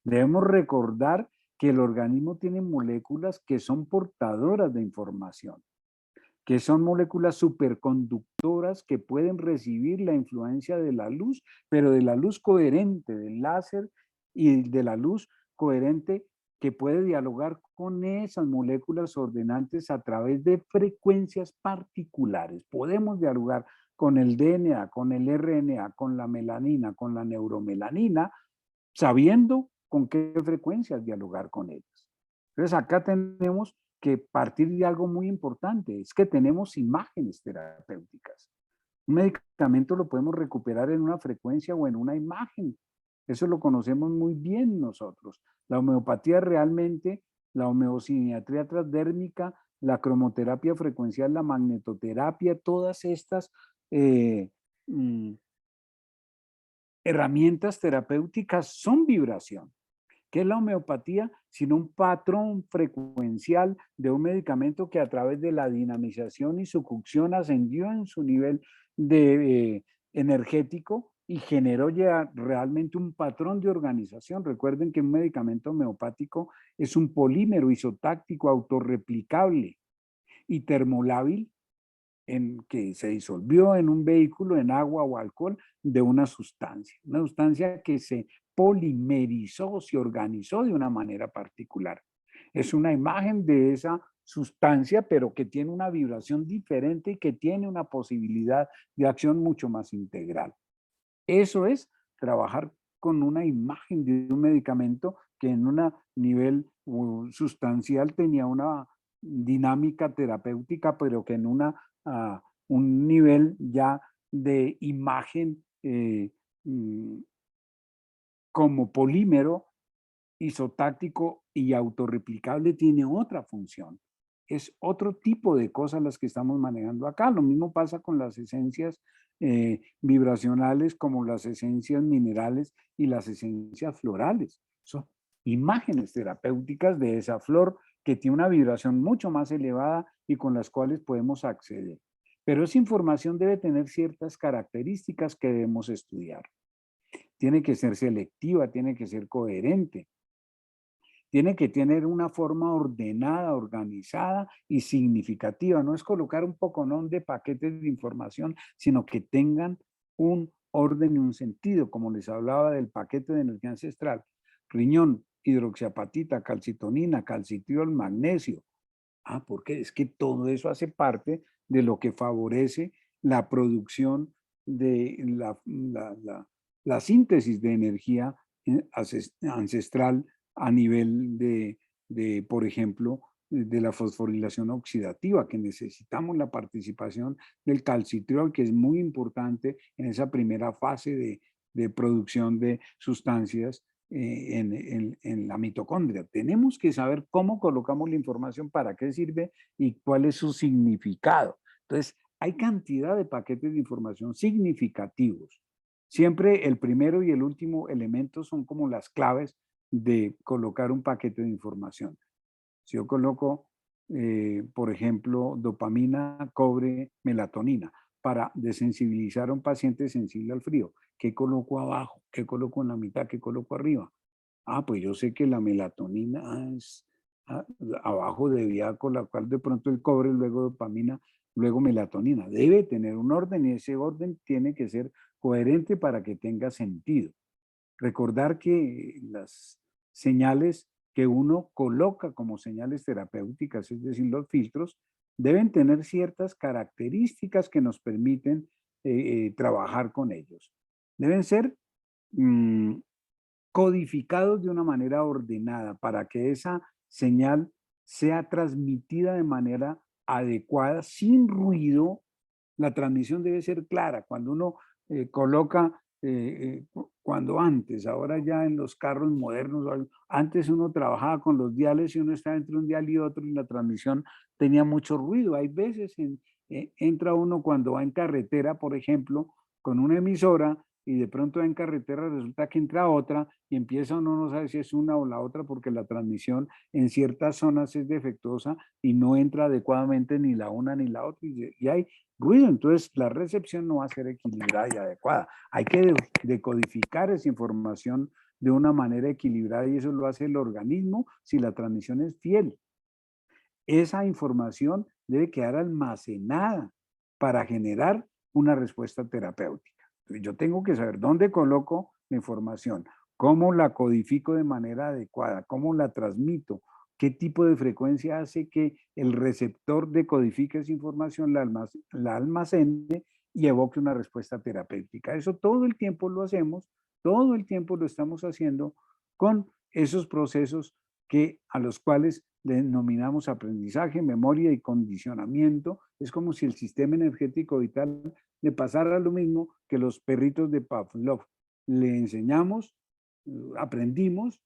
Debemos recordar que el organismo tiene moléculas que son portadoras de información, que son moléculas superconductoras que pueden recibir la influencia de la luz, pero de la luz coherente, del láser, y de la luz coherente que puede dialogar con esas moléculas ordenantes a través de frecuencias particulares. Podemos dialogar con el DNA, con el RNA, con la melanina, con la neuromelanina, sabiendo con qué frecuencias dialogar con ellas. Entonces acá tenemos que partir de algo muy importante, es que tenemos imágenes terapéuticas. Un medicamento lo podemos recuperar en una frecuencia o en una imagen. Eso lo conocemos muy bien nosotros. La homeopatía realmente, la homeosiniatría transdérmica, la cromoterapia frecuencial, la magnetoterapia, todas estas herramientas terapéuticas son vibración. ¿Qué es la homeopatía? Sino un patrón frecuencial de un medicamento que a través de la dinamización y succión ascendió en su nivel de, energético y generó ya realmente un patrón de organización. Recuerden que un medicamento homeopático es un polímero isotáctico autorreplicable y termolábil en que se disolvió en un vehículo, en agua o alcohol, de una sustancia que se polimerizó, se organizó de una manera particular. Es una imagen de esa sustancia, pero que tiene una vibración diferente y que tiene una posibilidad de acción mucho más integral. Eso es trabajar con una imagen de un medicamento que en un nivel sustancial tenía una dinámica terapéutica, pero que en un nivel ya de imagen como polímero isotáctico y autorreplicable tiene otra función. Es otro tipo de cosas las que estamos manejando acá. Lo mismo pasa con las esencias vibracionales como las esencias minerales y las esencias florales. Son imágenes terapéuticas de esa flor que tiene una vibración mucho más elevada y con las cuales podemos acceder. Pero esa información debe tener ciertas características que debemos estudiar. Tiene que ser selectiva, tiene que ser coherente, tiene que tener una forma ordenada, organizada y significativa. No es colocar un poconón de paquetes de información, sino que tengan un orden y un sentido, como les hablaba del paquete de energía ancestral. Riñón, hidroxiapatita, calcitonina, calcitriol, magnesio. Porque es que todo eso hace parte de lo que favorece la producción de la síntesis de energía ancestral a nivel por ejemplo, de la fosforilación oxidativa, que necesitamos la participación del calcitriol, que es muy importante en esa primera fase de producción de sustancias en la mitocondria. Tenemos que saber cómo colocamos la información, para qué sirve y cuál es su significado. Entonces, hay cantidad de paquetes de información significativos. Siempre el primero y el último elemento son como las claves de colocar un paquete de información. Si yo coloco, por ejemplo, dopamina, cobre, melatonina, para desensibilizar a un paciente sensible al frío, ¿qué coloco abajo? ¿Qué coloco en la mitad? ¿Qué coloco arriba? Pues yo sé que la melatonina es abajo, debía colocar de pronto el cobre, luego dopamina, luego melatonina. Debe tener un orden y ese orden tiene que ser coherente para que tenga sentido. Recordar que las señales que uno coloca como señales terapéuticas, es decir, los filtros, deben tener ciertas características que nos permiten trabajar con ellos. Deben ser codificados de una manera ordenada para que esa señal sea transmitida de manera adecuada, sin ruido. La transmisión debe ser clara. Cuando uno coloca, cuando antes, ahora ya en los carros modernos, antes uno trabajaba con los diales y uno estaba entre un dial y otro y la transmisión tenía mucho ruido. Hay veces entra uno cuando va en carretera, por ejemplo, con una emisora y de pronto en carretera resulta que entra otra y empieza uno no sabe si es una o la otra porque la transmisión en ciertas zonas es defectuosa y no entra adecuadamente ni la una ni la otra y hay ruido, entonces la recepción no va a ser equilibrada y adecuada. Hay que decodificar esa información de una manera equilibrada y eso lo hace el organismo si la transmisión es fiel. Esa información debe quedar almacenada para generar una respuesta terapéutica. Entonces, yo tengo que saber dónde coloco la información, ¿Cómo la codifico de manera adecuada? ¿Cómo la transmito? ¿Qué tipo de frecuencia hace que el receptor decodifique esa información, la almacene y evoque una respuesta terapéutica? Eso todo el tiempo lo hacemos, todo el tiempo lo estamos haciendo con esos procesos a los cuales denominamos aprendizaje, memoria y condicionamiento. Es como si el sistema energético vital le pasara lo mismo que los perritos de Pavlov. Le enseñamos, aprendimos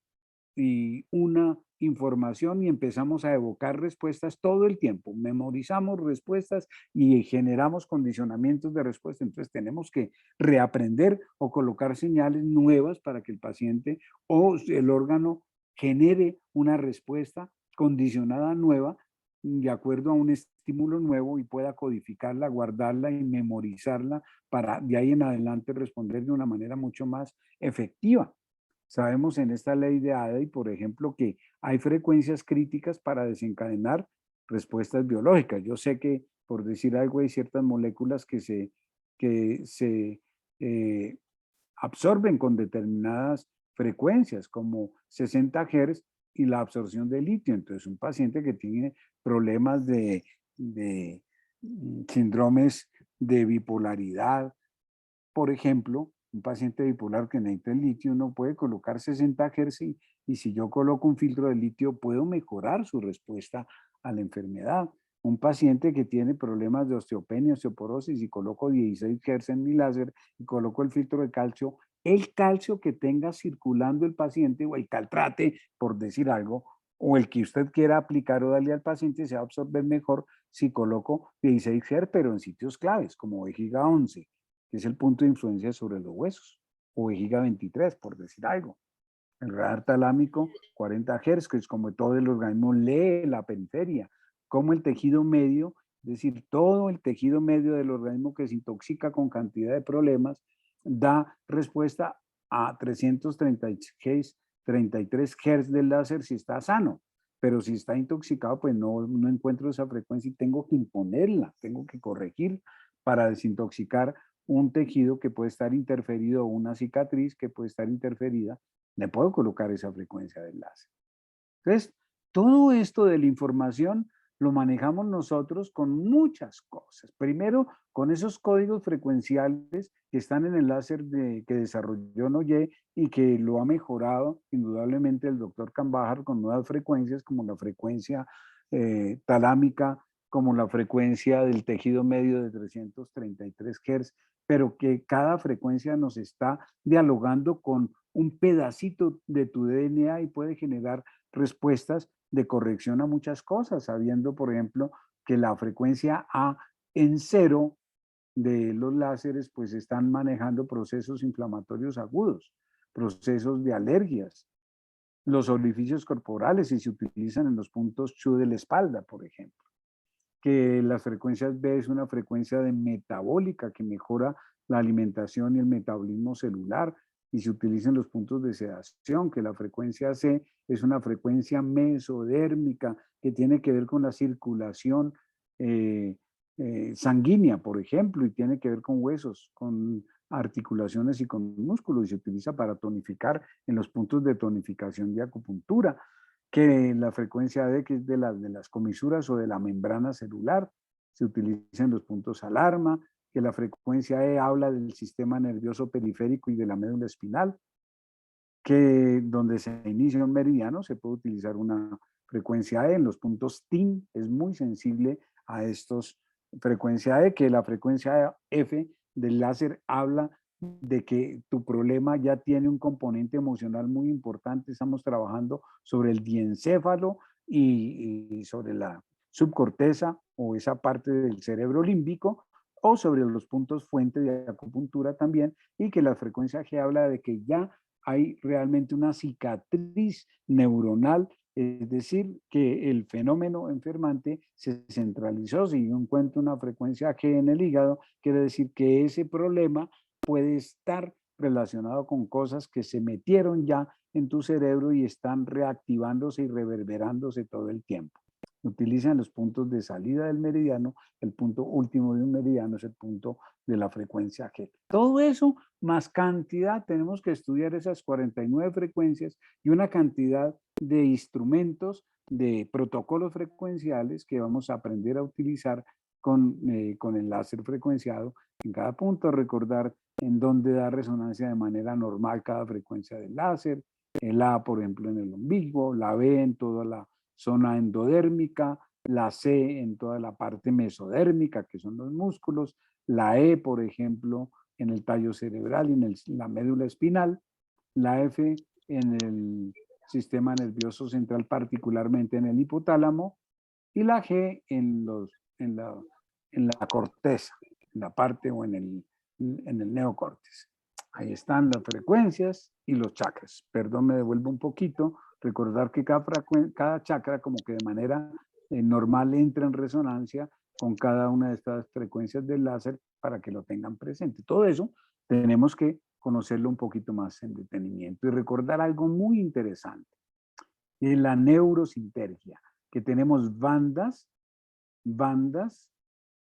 y una información y empezamos a evocar respuestas todo el tiempo. Memorizamos respuestas y generamos condicionamientos de respuesta. Entonces tenemos que reaprender o colocar señales nuevas para que el paciente o el órgano genere una respuesta condicionada nueva de acuerdo a un estímulo nuevo y pueda codificarla, guardarla y memorizarla para de ahí en adelante responder de una manera mucho más efectiva. Sabemos en esta ley de ADA, por ejemplo, que hay frecuencias críticas para desencadenar respuestas biológicas. Yo sé que, por decir algo, hay ciertas moléculas que se absorben con determinadas frecuencias, como 60 Hz y la absorción de litio. Entonces, un paciente que tiene problemas de síndromes de bipolaridad, por ejemplo, un paciente bipolar que necesita el litio no puede colocar 60 Hz y si yo coloco un filtro de litio puedo mejorar su respuesta a la enfermedad. Un paciente que tiene problemas de osteopenia, osteoporosis y coloco 16 Hz en mi láser y coloco el filtro de calcio, el calcio que tenga circulando el paciente o el caltrate, por decir algo, o el que usted quiera aplicar o darle al paciente se va a absorber mejor si coloco 16 Hz, pero en sitios claves como vejiga 11, que es el punto de influencia sobre los huesos, o vejiga 23, por decir algo. El radar talámico, 40 Hz, que es como todo el organismo lee la periferia, como el tejido medio, es decir, todo el tejido medio del organismo que se intoxica con cantidad de problemas, da respuesta a 333 Hz del láser si está sano, pero si está intoxicado, pues no encuentro esa frecuencia y tengo que imponerla, tengo que corregir para desintoxicar un tejido que puede estar interferido o una cicatriz que puede estar interferida, le puedo colocar esa frecuencia de enlace. Entonces, todo esto de la información lo manejamos nosotros con muchas cosas. Primero, con esos códigos frecuenciales que están en el láser que desarrolló Noye y que lo ha mejorado indudablemente el doctor Cambajar con nuevas frecuencias como la frecuencia talámica, como la frecuencia del tejido medio de 333 Hz, pero que cada frecuencia nos está dialogando con un pedacito de tu DNA y puede generar respuestas de corrección a muchas cosas, sabiendo, por ejemplo, que la frecuencia A en cero de los láseres pues están manejando procesos inflamatorios agudos, procesos de alergias, los orificios corporales y se utilizan en los puntos Chu de la espalda, por ejemplo. Que las frecuencias B es una frecuencia de metabólica que mejora la alimentación y el metabolismo celular y se utilizan los puntos de sedación, que la frecuencia C es una frecuencia mesodérmica que tiene que ver con la circulación sanguínea, por ejemplo, y tiene que ver con huesos, con articulaciones y con músculos y se utiliza para tonificar en los puntos de tonificación de acupuntura, que la frecuencia D, que es de las comisuras o de la membrana celular, se utiliza en los puntos alarma, que la frecuencia E habla del sistema nervioso periférico y de la médula espinal, que donde se inicia un meridiano se puede utilizar una frecuencia E. En los puntos TIN es muy sensible a estos frecuencia E, que la frecuencia F del láser habla de que tu problema ya tiene un componente emocional muy importante. Estamos trabajando sobre el diencéfalo y sobre la subcorteza o esa parte del cerebro límbico o sobre los puntos fuente de acupuntura también y que la frecuencia G habla de que ya hay realmente una cicatriz neuronal, es decir, que el fenómeno enfermante se centralizó. Si yo encuentro una frecuencia G en el hígado, quiere decir que ese problema puede estar relacionado con cosas que se metieron ya en tu cerebro y están reactivándose y reverberándose todo el tiempo. Utilizan los puntos de salida del meridiano, el punto último de un meridiano es el punto de la frecuencia G. Todo eso más cantidad, tenemos que estudiar esas 49 frecuencias y una cantidad de instrumentos, de protocolos frecuenciales que vamos a aprender a utilizar con el láser frecuenciado. En cada punto recordar en dónde da resonancia de manera normal cada frecuencia del láser, el A, por ejemplo, en el ombligo, la B en toda la zona endodérmica, la C en toda la parte mesodérmica, que son los músculos, la E, por ejemplo, en el tallo cerebral y en la médula espinal, la F en el sistema nervioso central, particularmente en el hipotálamo, y la G en la corteza, en la parte o en el neocórtex. Ahí están las frecuencias y los chakras. Perdón, me devuelvo un poquito. Recordar que cada chakra como que de manera normal entra en resonancia con cada una de estas frecuencias del láser para que lo tengan presente. Todo eso tenemos que conocerlo un poquito más en detenimiento y recordar algo muy interesante. En la neurosintergia, que tenemos bandas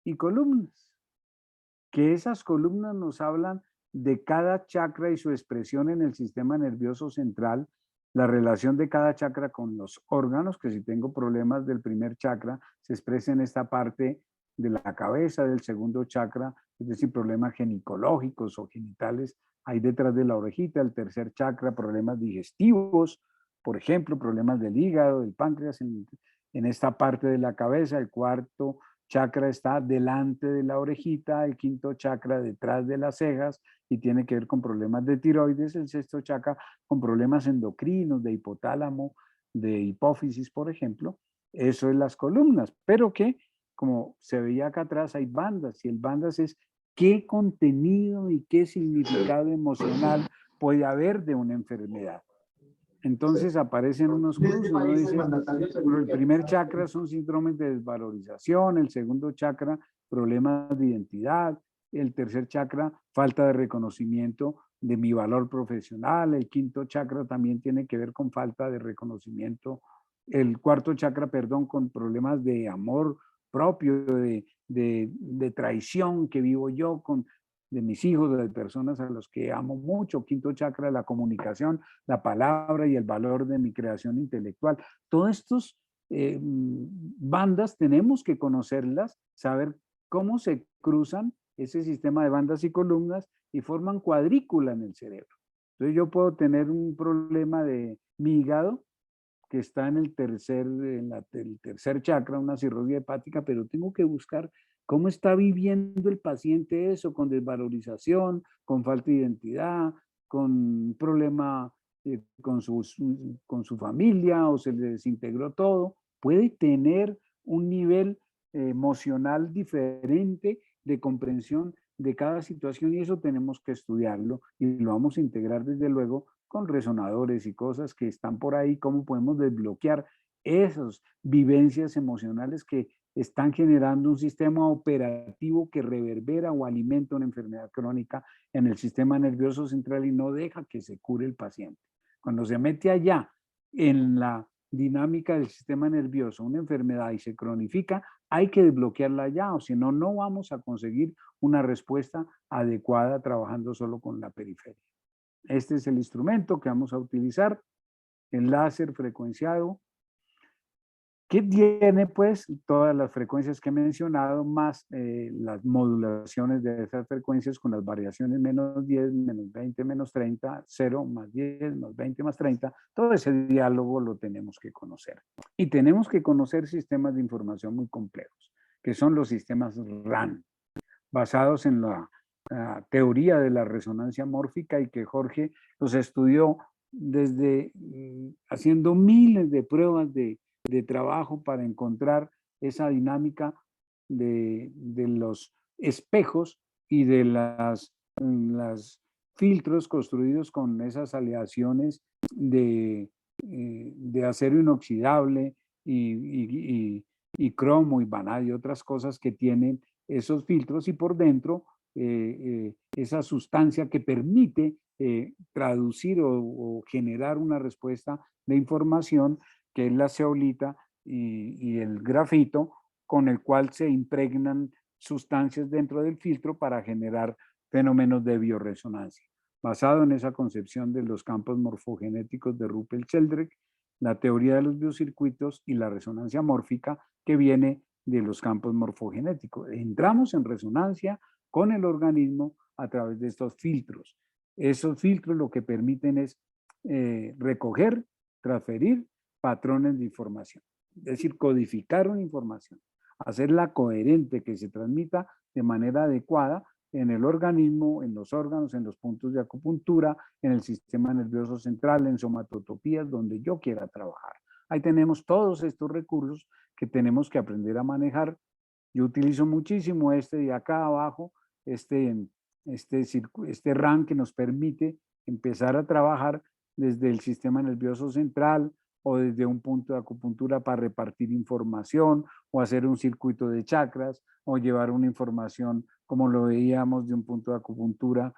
y columnas. Que esas columnas nos hablan de cada chakra y su expresión en el sistema nervioso central, la relación de cada chakra con los órganos, que si tengo problemas del primer chakra, se expresa en esta parte de la cabeza, del segundo chakra, es decir, problemas ginecológicos o genitales, ahí detrás de la orejita, el tercer chakra, problemas digestivos, por ejemplo, problemas del hígado, del páncreas, en esta parte de la cabeza, el cuarto chakra está delante de la orejita, el quinto chakra detrás de las cejas y tiene que ver con problemas de tiroides, el sexto chakra con problemas endocrinos, de hipotálamo, de hipófisis, por ejemplo. Eso es las columnas, pero que, como se veía acá atrás, hay bandas y el bandas es qué contenido y qué significado emocional puede haber de una enfermedad. Entonces aparecen unos cruces, uno dice, el primer chakra son síndromes de desvalorización, el segundo chakra, problemas de identidad, el tercer chakra, falta de reconocimiento de mi valor profesional, el quinto chakra también tiene que ver con falta de reconocimiento, el cuarto chakra, perdón, con problemas de amor propio, de traición que vivo yo con de mis hijos, de personas a los que amo mucho, quinto chakra, la comunicación, la palabra y el valor de mi creación intelectual. Todos estos bandas tenemos que conocerlas, saber cómo se cruzan ese sistema de bandas y columnas y forman cuadrícula en el cerebro. Entonces yo puedo tener un problema de mi hígado que está en el tercer chakra, una cirrosis hepática, pero tengo que buscar cómo está viviendo el paciente eso, con desvalorización, con falta de identidad, con problema con su familia o se le desintegró todo. Puede tener un nivel emocional diferente de comprensión de cada situación y eso tenemos que estudiarlo y lo vamos a integrar desde luego con resonadores y cosas que están por ahí, cómo podemos desbloquear esas vivencias emocionales que están generando un sistema operativo que reverbera o alimenta una enfermedad crónica en el sistema nervioso central y no deja que se cure el paciente. Cuando se mete allá en la dinámica del sistema nervioso una enfermedad y se cronifica, hay que desbloquearla ya, o si no, no vamos a conseguir una respuesta adecuada trabajando solo con la periferia. Este es el instrumento que vamos a utilizar, el láser frecuenciado, que tiene pues todas las frecuencias que he mencionado, más las modulaciones de esas frecuencias con las variaciones menos 10, menos 20, menos 30, 0, más 10, más 20, más 30. Todo ese diálogo lo tenemos que conocer. Y tenemos que conocer sistemas de información muy complejos, que son los sistemas RAN, basados en la teoría de la resonancia mórfica y que Jorge los estudió desde haciendo miles de pruebas de trabajo para encontrar esa dinámica de los espejos y de las filtros construidos con esas aleaciones de acero inoxidable y cromo y vanadio y otras cosas que tienen esos filtros y por dentro esa sustancia que permite traducir o generar una respuesta de información que es la zeolita y el grafito, con el cual se impregnan sustancias dentro del filtro para generar fenómenos de bioresonancia. Basado en esa concepción de los campos morfogenéticos de Ruppel Sheldrake, la teoría de los biocircuitos y la resonancia mórfica que viene de los campos morfogenéticos. Entramos en resonancia con el organismo a través de estos filtros. Esos filtros lo que permiten es recoger, transferir patrones de información, es decir, codificar una información, hacerla coherente, que se transmita de manera adecuada en el organismo, en los órganos, en los puntos de acupuntura, en el sistema nervioso central, en somatotopías, donde yo quiera trabajar. Ahí tenemos todos estos recursos que tenemos que aprender a manejar. Yo utilizo muchísimo este de acá abajo, este RAM que nos permite empezar a trabajar desde el sistema nervioso central o desde un punto de acupuntura para repartir información o hacer un circuito de chakras o llevar una información como lo veíamos de un punto de acupuntura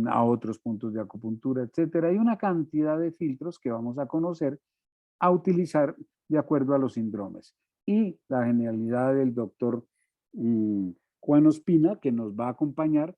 a otros puntos de acupuntura, etcétera. Hay una cantidad de filtros que vamos a conocer a utilizar de acuerdo a los síndromes. Y la genialidad del doctor Juan Ospina, que nos va a acompañar,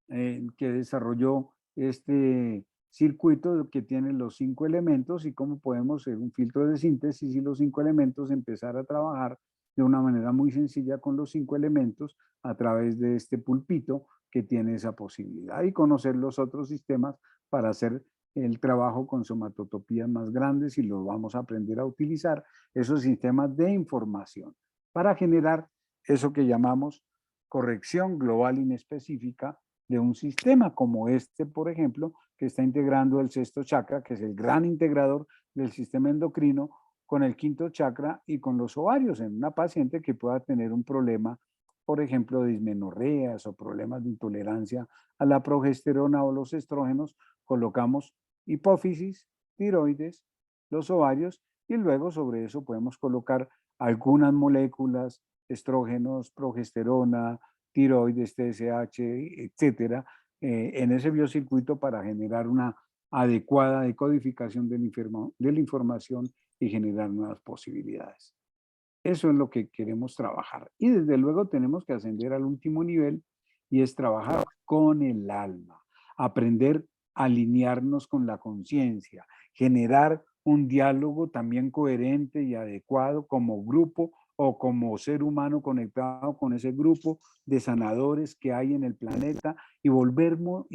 que desarrolló este circuito que tiene los 5 elementos y cómo podemos hacer un filtro de síntesis y los 5 elementos empezar a trabajar de una manera muy sencilla con los 5 elementos a través de este pulpito que tiene esa posibilidad y conocer los otros sistemas para hacer el trabajo con somatotopías más grandes y los vamos a aprender a utilizar esos sistemas de información para generar eso que llamamos corrección global inespecífica de un sistema como este, por ejemplo, que está integrando el sexto chakra, que es el gran integrador del sistema endocrino, con el quinto chakra y con los ovarios en una paciente que pueda tener un problema, por ejemplo, de dismenorreas o problemas de intolerancia a la progesterona o los estrógenos, colocamos hipófisis, tiroides, los ovarios y luego sobre eso podemos colocar algunas moléculas, estrógenos, progesterona, tiroides, TSH, etcétera, en ese biocircuito para generar una adecuada decodificación de la información y generar nuevas posibilidades. Eso es lo que queremos trabajar. Y desde luego tenemos que ascender al último nivel y es trabajar con el alma, aprender a alinearnos con la conciencia, generar un diálogo también coherente y adecuado como grupo o como ser humano conectado con ese grupo de sanadores que hay en el planeta y volvernos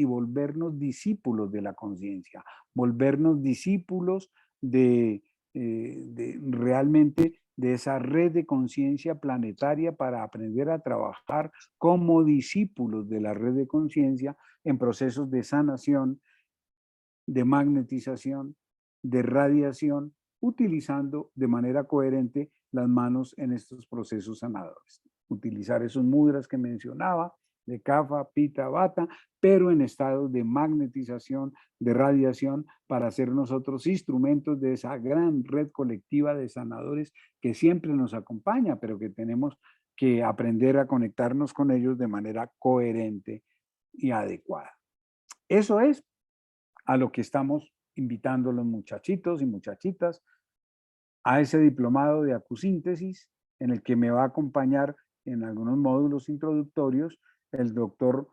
discípulos de la conciencia, volvernos discípulos de realmente de esa red de conciencia planetaria para aprender a trabajar como discípulos de la red de conciencia en procesos de sanación, de magnetización, de radiación, utilizando de manera coherente las manos en estos procesos sanadores. Utilizar esos mudras que mencionaba, de Kapha, Pitta, Vata, pero en estado de magnetización, de radiación, para ser nosotros instrumentos de esa gran red colectiva de sanadores que siempre nos acompaña, pero que tenemos que aprender a conectarnos con ellos de manera coherente y adecuada. Eso es a lo que estamos invitando a los muchachitos y muchachitas a ese diplomado de acusíntesis en el que me va a acompañar en algunos módulos introductorios el doctor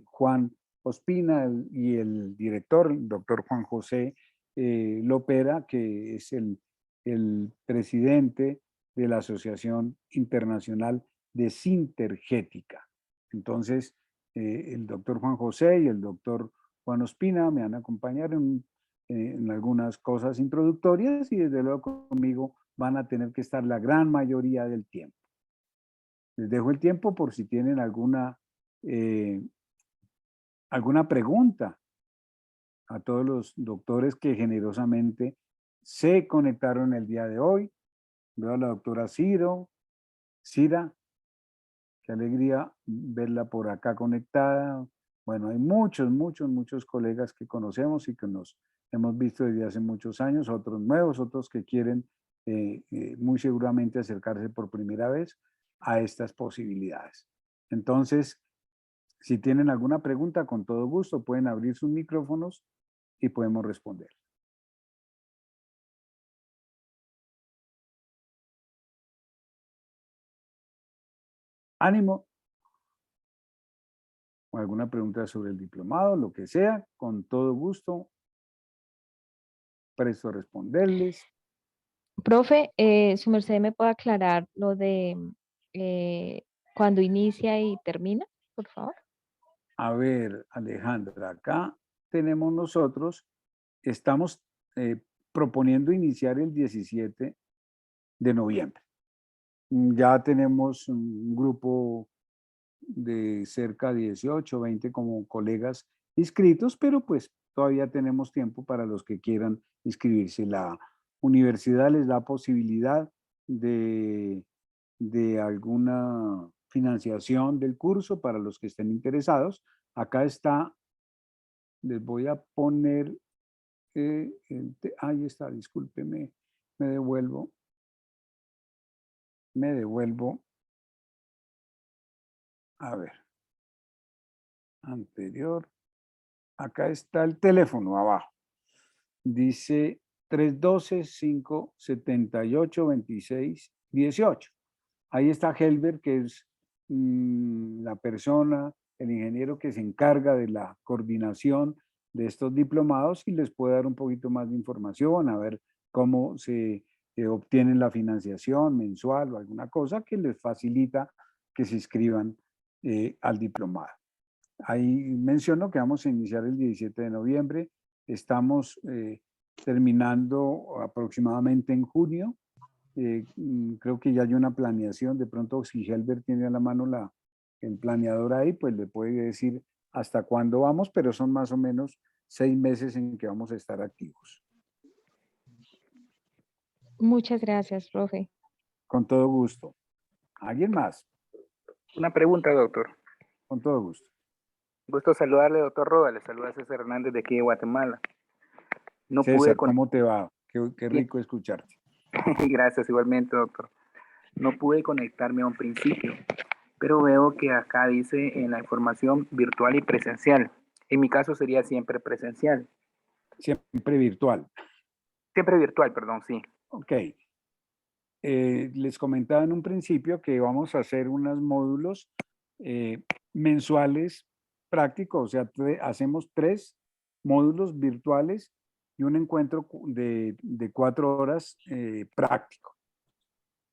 Juan Ospina y el director, el doctor Juan José Lopera, que es el presidente de la Asociación Internacional de Sintergética. Entonces, el doctor Juan José y el doctor Juan Ospina me van a acompañar en algunas cosas introductorias y desde luego conmigo van a tener que estar la gran mayoría del tiempo. Les dejo el tiempo por si tienen alguna pregunta a todos los doctores que generosamente se conectaron el día de hoy. Veo a la doctora Cira, qué alegría verla por acá conectada. Bueno, hay muchos colegas que conocemos y que nos hemos visto desde hace muchos años, otros nuevos, otros que quieren muy seguramente acercarse por primera vez a estas posibilidades. Entonces, si tienen alguna pregunta, con todo gusto pueden abrir sus micrófonos y podemos responder. ánimo. O alguna pregunta sobre el diplomado, lo que sea, con todo gusto, presto a responderles.
Profe, su merced me puede aclarar lo de cuando inicia y termina, por favor.
A ver, Alejandra, acá tenemos nosotros, estamos proponiendo iniciar el 17 de noviembre. Ya tenemos un grupo de cerca de 18, 20 como colegas inscritos, pero pues todavía tenemos tiempo para los que quieran inscribirse. La universidad les da posibilidad de alguna financiación del curso para los que estén interesados. Acá está, les voy a poner, ahí está, discúlpeme, me devuelvo. A ver, anterior, acá está el teléfono abajo. Dice 312-578-2618. Ahí está Helber, que es la persona, el ingeniero que se encarga de la coordinación de estos diplomados y les puede dar un poquito más de información, a ver cómo se obtienen la financiación mensual o alguna cosa que les facilita que se inscriban al diplomado. Ahí menciono que vamos a iniciar el 17 de noviembre. Estamos terminando aproximadamente en junio. Creo que ya hay una planeación. De pronto, si Helbert tiene a la mano el planeador ahí, pues le puede decir hasta cuándo vamos, pero son más o menos 6 meses en que vamos a estar activos.
Muchas gracias, profe.
Con todo gusto. ¿Alguien más?
Una pregunta, doctor.
Con todo gusto.
Gusto saludarle, doctor Roda. Le saluda César Hernández de aquí de Guatemala. No
César,
pude
¿cómo te va? Qué rico escucharte.
Gracias, igualmente, doctor. No pude conectarme a un principio, pero veo que acá dice en la información virtual y presencial. En mi caso sería siempre presencial.
Siempre virtual.
Siempre virtual, perdón, sí.
Ok. Les comentaba en un principio que vamos a hacer unos módulos mensuales prácticos, o sea, hacemos 3 módulos virtuales y un encuentro de 4 horas práctico.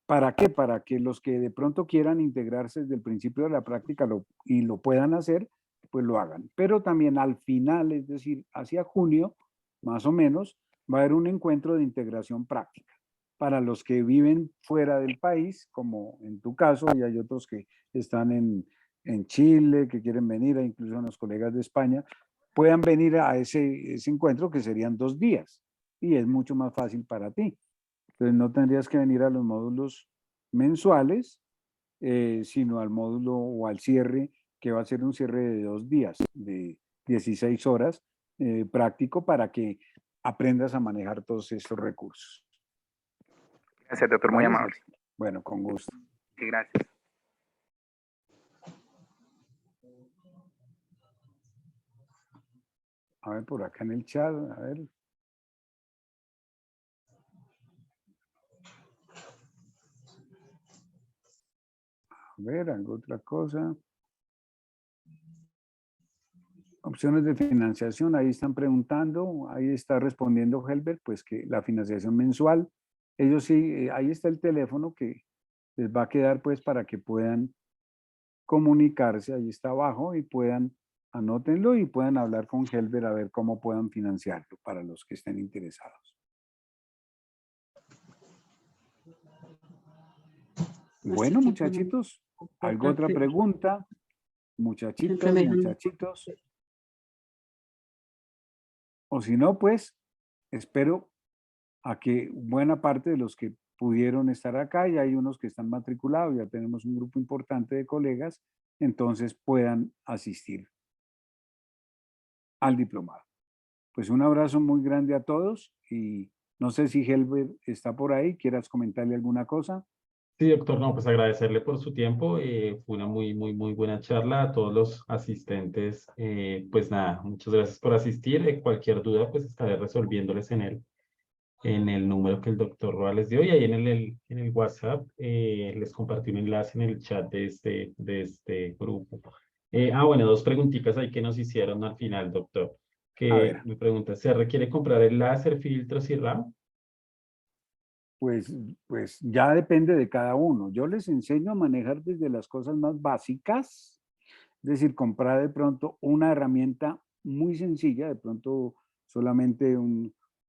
¿Para qué? Para que los que de pronto quieran integrarse desde el principio de la práctica y lo puedan hacer, pues lo hagan. Pero también al final, es decir, hacia junio, más o menos, va a haber un encuentro de integración práctica para los que viven fuera del país, como en tu caso, y hay otros que están en Chile, que quieren venir, e incluso los colegas de España, puedan venir a ese encuentro que serían 2 días y es mucho más fácil para ti. Entonces no tendrías que venir a los módulos mensuales, sino al módulo o al cierre, que va a ser un cierre de 2 días, de 16 horas práctico para que aprendas a manejar todos estos recursos.
Gracias, doctor, muy amable.
Bueno, con gusto.
Sí, gracias.
A ver, por acá en el chat, a ver. A ver, algo otra cosa. Opciones de financiación, ahí están preguntando, ahí está respondiendo Helbert, pues que la financiación mensual, ellos sí, ahí está el teléfono que les va a quedar pues para que puedan comunicarse, ahí está abajo y puedan, anótenlo y puedan hablar con Helbert a ver cómo puedan financiarlo para los que estén interesados. Bueno, muchachitos, ¿algo otra pregunta? Muchachitos, muchachitos. O si no, pues espero a que buena parte de los que pudieron estar acá, y hay unos que están matriculados, ya tenemos un grupo importante de colegas, entonces puedan asistir al diplomado. Pues un abrazo muy grande a todos y no sé si Helbert está por ahí, quieras comentarle alguna cosa.
Sí, doctor, no, pues agradecerle por su tiempo. Fue una muy buena charla a todos los asistentes. Pues nada, muchas gracias por asistir. Cualquier duda, pues estaré resolviéndoles en el en el número que el doctor Roa les dio y ahí en el WhatsApp les compartí un enlace en el chat de este grupo. Bueno, dos preguntitas ahí que nos hicieron al final, doctor.
A
Que
ver,
me pregunta, ¿se requiere comprar el láser, filtros y RAM?
pues ya depende de cada uno. Yo les enseño a manejar desde las cosas más básicas, es decir, comprar de pronto una herramienta muy sencilla, de pronto solamente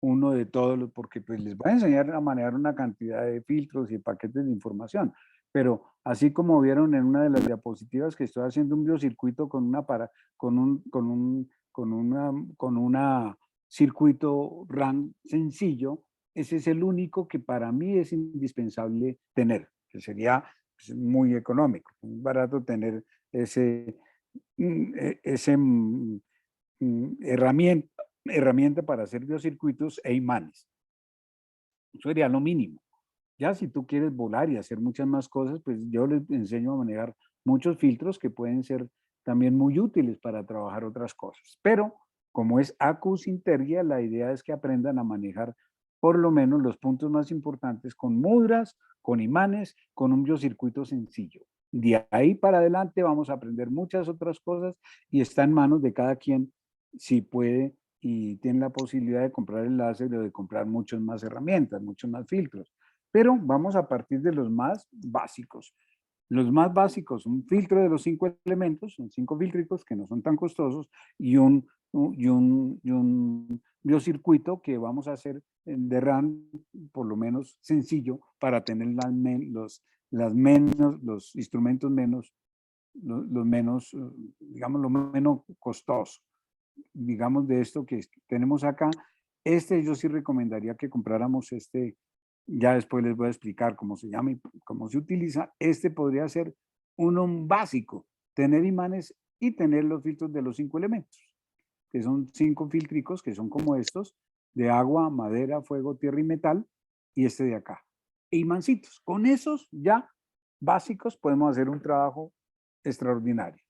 uno de todos los, porque pues les voy a enseñar a manejar una cantidad de filtros y paquetes de información. Pero así como vieron en una de las diapositivas que estoy haciendo un biocircuito con una circuito RAM sencillo, ese es el único que para mí es indispensable tener, que sería pues, muy económico, muy barato tener ese, herramienta para hacer biocircuitos e imanes. Eso sería lo mínimo. Ya si tú quieres volar y hacer muchas más cosas, pues yo les enseño a manejar muchos filtros que pueden ser también muy útiles para trabajar otras cosas. Pero como es Acus Intergia, la idea es que aprendan a manejar por lo menos los puntos más importantes con mudras, con imanes, con un biocircuito sencillo. De ahí para adelante vamos a aprender muchas otras cosas y está en manos de cada quien si puede y tiene la posibilidad de comprar el láser o de comprar muchas más herramientas, muchos más filtros. Pero vamos a partir de los más básicos. Los más básicos, un filtro de los 5 elementos, son 5 filtricos que no son tan costosos y un biocircuito que vamos a hacer de RAM por lo menos sencillo para tener los instrumentos menos, los menos, digamos, lo menos costoso. Digamos de esto que tenemos acá, yo sí recomendaría que compráramos ya después les voy a explicar cómo se llama y cómo se utiliza. Podría ser uno básico, tener imanes y tener los filtros de los 5 elementos, que son 5 filtricos que son como estos, de agua, madera, fuego, tierra y metal, y de acá. E imancitos. Con esos ya básicos podemos hacer un trabajo extraordinario.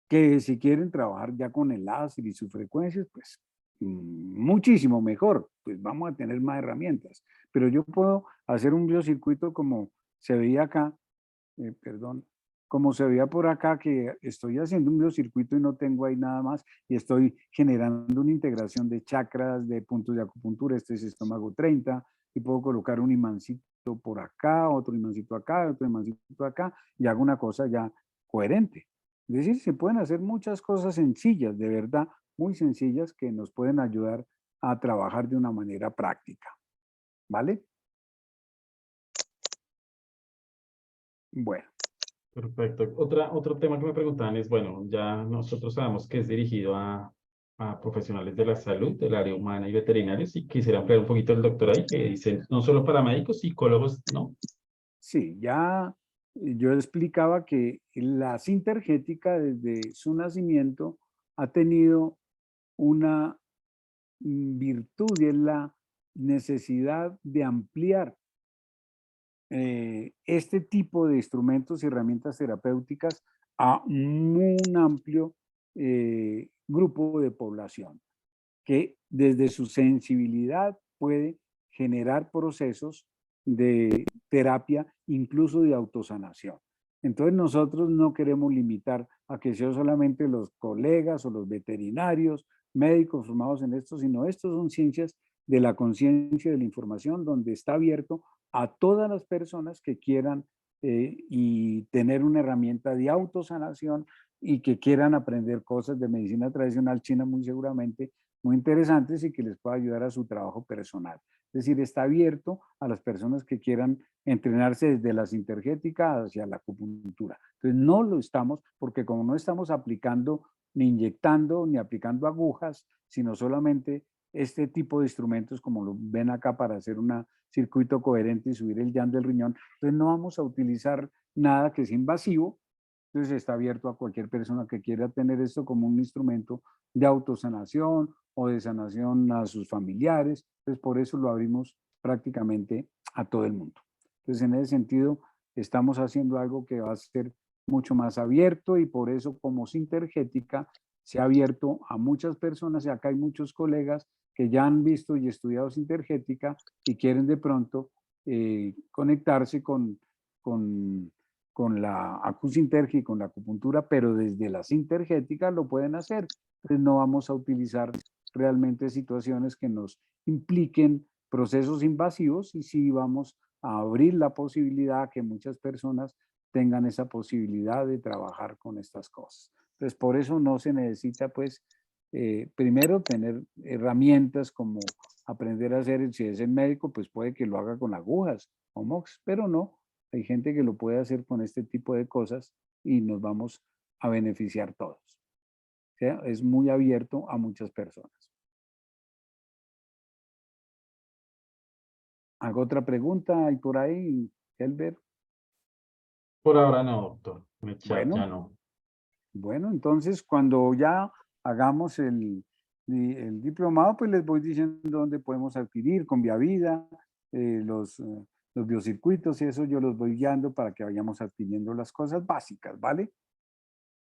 Que si quieren trabajar ya con el láser y sus frecuencias, pues muchísimo mejor, pues vamos a tener más herramientas. Pero yo puedo hacer un biocircuito como se veía acá, perdón, como se veía por acá, que estoy haciendo un biocircuito y no tengo ahí nada más, y estoy generando una integración de chakras, de puntos de acupuntura, este es estómago 30, y puedo colocar un imancito por acá, otro imancito acá, y hago una cosa ya coherente. Es decir, se pueden hacer muchas cosas sencillas, de verdad, muy sencillas, que nos pueden ayudar a trabajar de una manera práctica. ¿Vale? Bueno.
Perfecto. Otro tema que me preguntaban es, bueno, ya nosotros sabemos que es dirigido a profesionales de la salud, del área humana y veterinarios, y quisiera ampliar un poquito el doctor ahí, que dice, no solo para médicos, psicólogos, ¿no?
Sí, ya yo explicaba que la sintergética desde su nacimiento ha tenido una virtud y es la necesidad de ampliar este tipo de instrumentos y herramientas terapéuticas a un amplio grupo de población que desde su sensibilidad puede generar procesos de terapia, incluso de autosanación. Entonces nosotros no queremos limitar a que sean solamente los colegas o los veterinarios, médicos formados en esto, sino estos son ciencias de la conciencia de la información, donde está abierto a todas las personas que quieran y tener una herramienta de autosanación y que quieran aprender cosas de medicina tradicional china muy seguramente muy interesantes y que les pueda ayudar a su trabajo personal. Es decir, está abierto a las personas que quieran entrenarse desde la sintergética hacia la acupuntura. Entonces, no lo estamos, porque como no estamos aplicando, ni inyectando, ni aplicando agujas, sino solamente este tipo de instrumentos, como lo ven acá para hacer un circuito coherente y subir el yang del riñón, entonces no vamos a utilizar nada que sea invasivo. Entonces está abierto a cualquier persona que quiera tener esto como un instrumento de autosanación o de sanación a sus familiares. Entonces por eso lo abrimos prácticamente a todo el mundo. Entonces en ese sentido estamos haciendo algo que va a ser mucho más abierto y por eso como Sintergética se ha abierto a muchas personas y acá hay muchos colegas que ya han visto y estudiado Sintergética y quieren de pronto conectarse con la acusintergia y con la acupuntura, pero desde la sintergética lo pueden hacer. Entonces no vamos a utilizar realmente situaciones que nos impliquen procesos invasivos y sí vamos a abrir la posibilidad a que muchas personas tengan esa posibilidad de trabajar con estas cosas. Entonces por eso no se necesita pues primero tener herramientas como aprender a hacer, si es el médico pues puede que lo haga con agujas o mox, pero no. Hay gente que lo puede hacer con este tipo de cosas y nos vamos a beneficiar todos. O sea, es muy abierto a muchas personas. ¿Hago otra pregunta? ¿Hay por ahí, Elber?
Por ahora no, doctor. En el chat ya
Bueno,
no.
bueno, entonces cuando ya hagamos el diplomado, pues les voy diciendo dónde podemos adquirir con Viavida, los biocircuitos y eso yo los voy guiando para que vayamos adquiriendo las cosas básicas, ¿vale?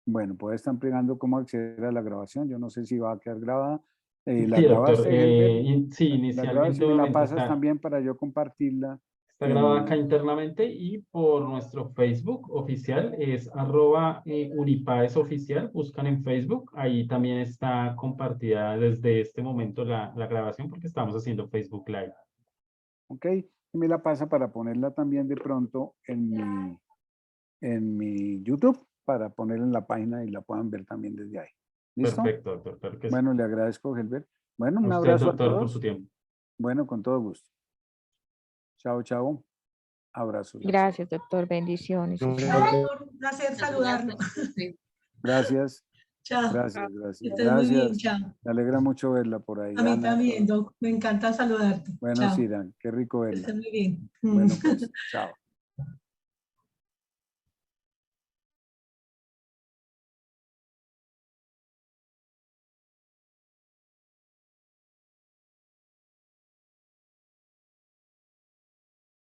Bueno, pues están pegando cómo acceder a la grabación. Yo no sé si va a quedar grabada. ¿La
Sí, doctor.
grabaste, Helber?
Sí,
La grabas
inicialmente
y me la
obviamente
pasas también para yo compartirla.
está grabada acá internamente y por nuestro Facebook oficial es @Unipaes oficial. Buscan en Facebook. Ahí también está compartida desde este momento la grabación porque estamos haciendo Facebook Live.
Ok, y me la pasa para ponerla también de pronto en mi YouTube, para ponerla en la página y la puedan ver también desde ahí. ¿Listo?
Perfecto, doctor. Claro que sí.
Bueno, le agradezco, Helber. Bueno,
A
un
usted,
abrazo a
doctor, por su
todos.
tiempo.
Bueno, con todo gusto. Chao, chao. Abrazos.
Gracias, doctor. Bendiciones.
Un placer saludarlo.
Gracias.
Chao.
Gracias,
Que
gracias.
estés muy bien,
Gracias.
chao.
Me alegra mucho verla por ahí.
A mí
Ana,
también,
todo.
Doc. Me encanta saludarte.
Bueno,
Chao.
Siran, qué rico
Que
verla.
estés muy bien.
Bueno, pues, chao.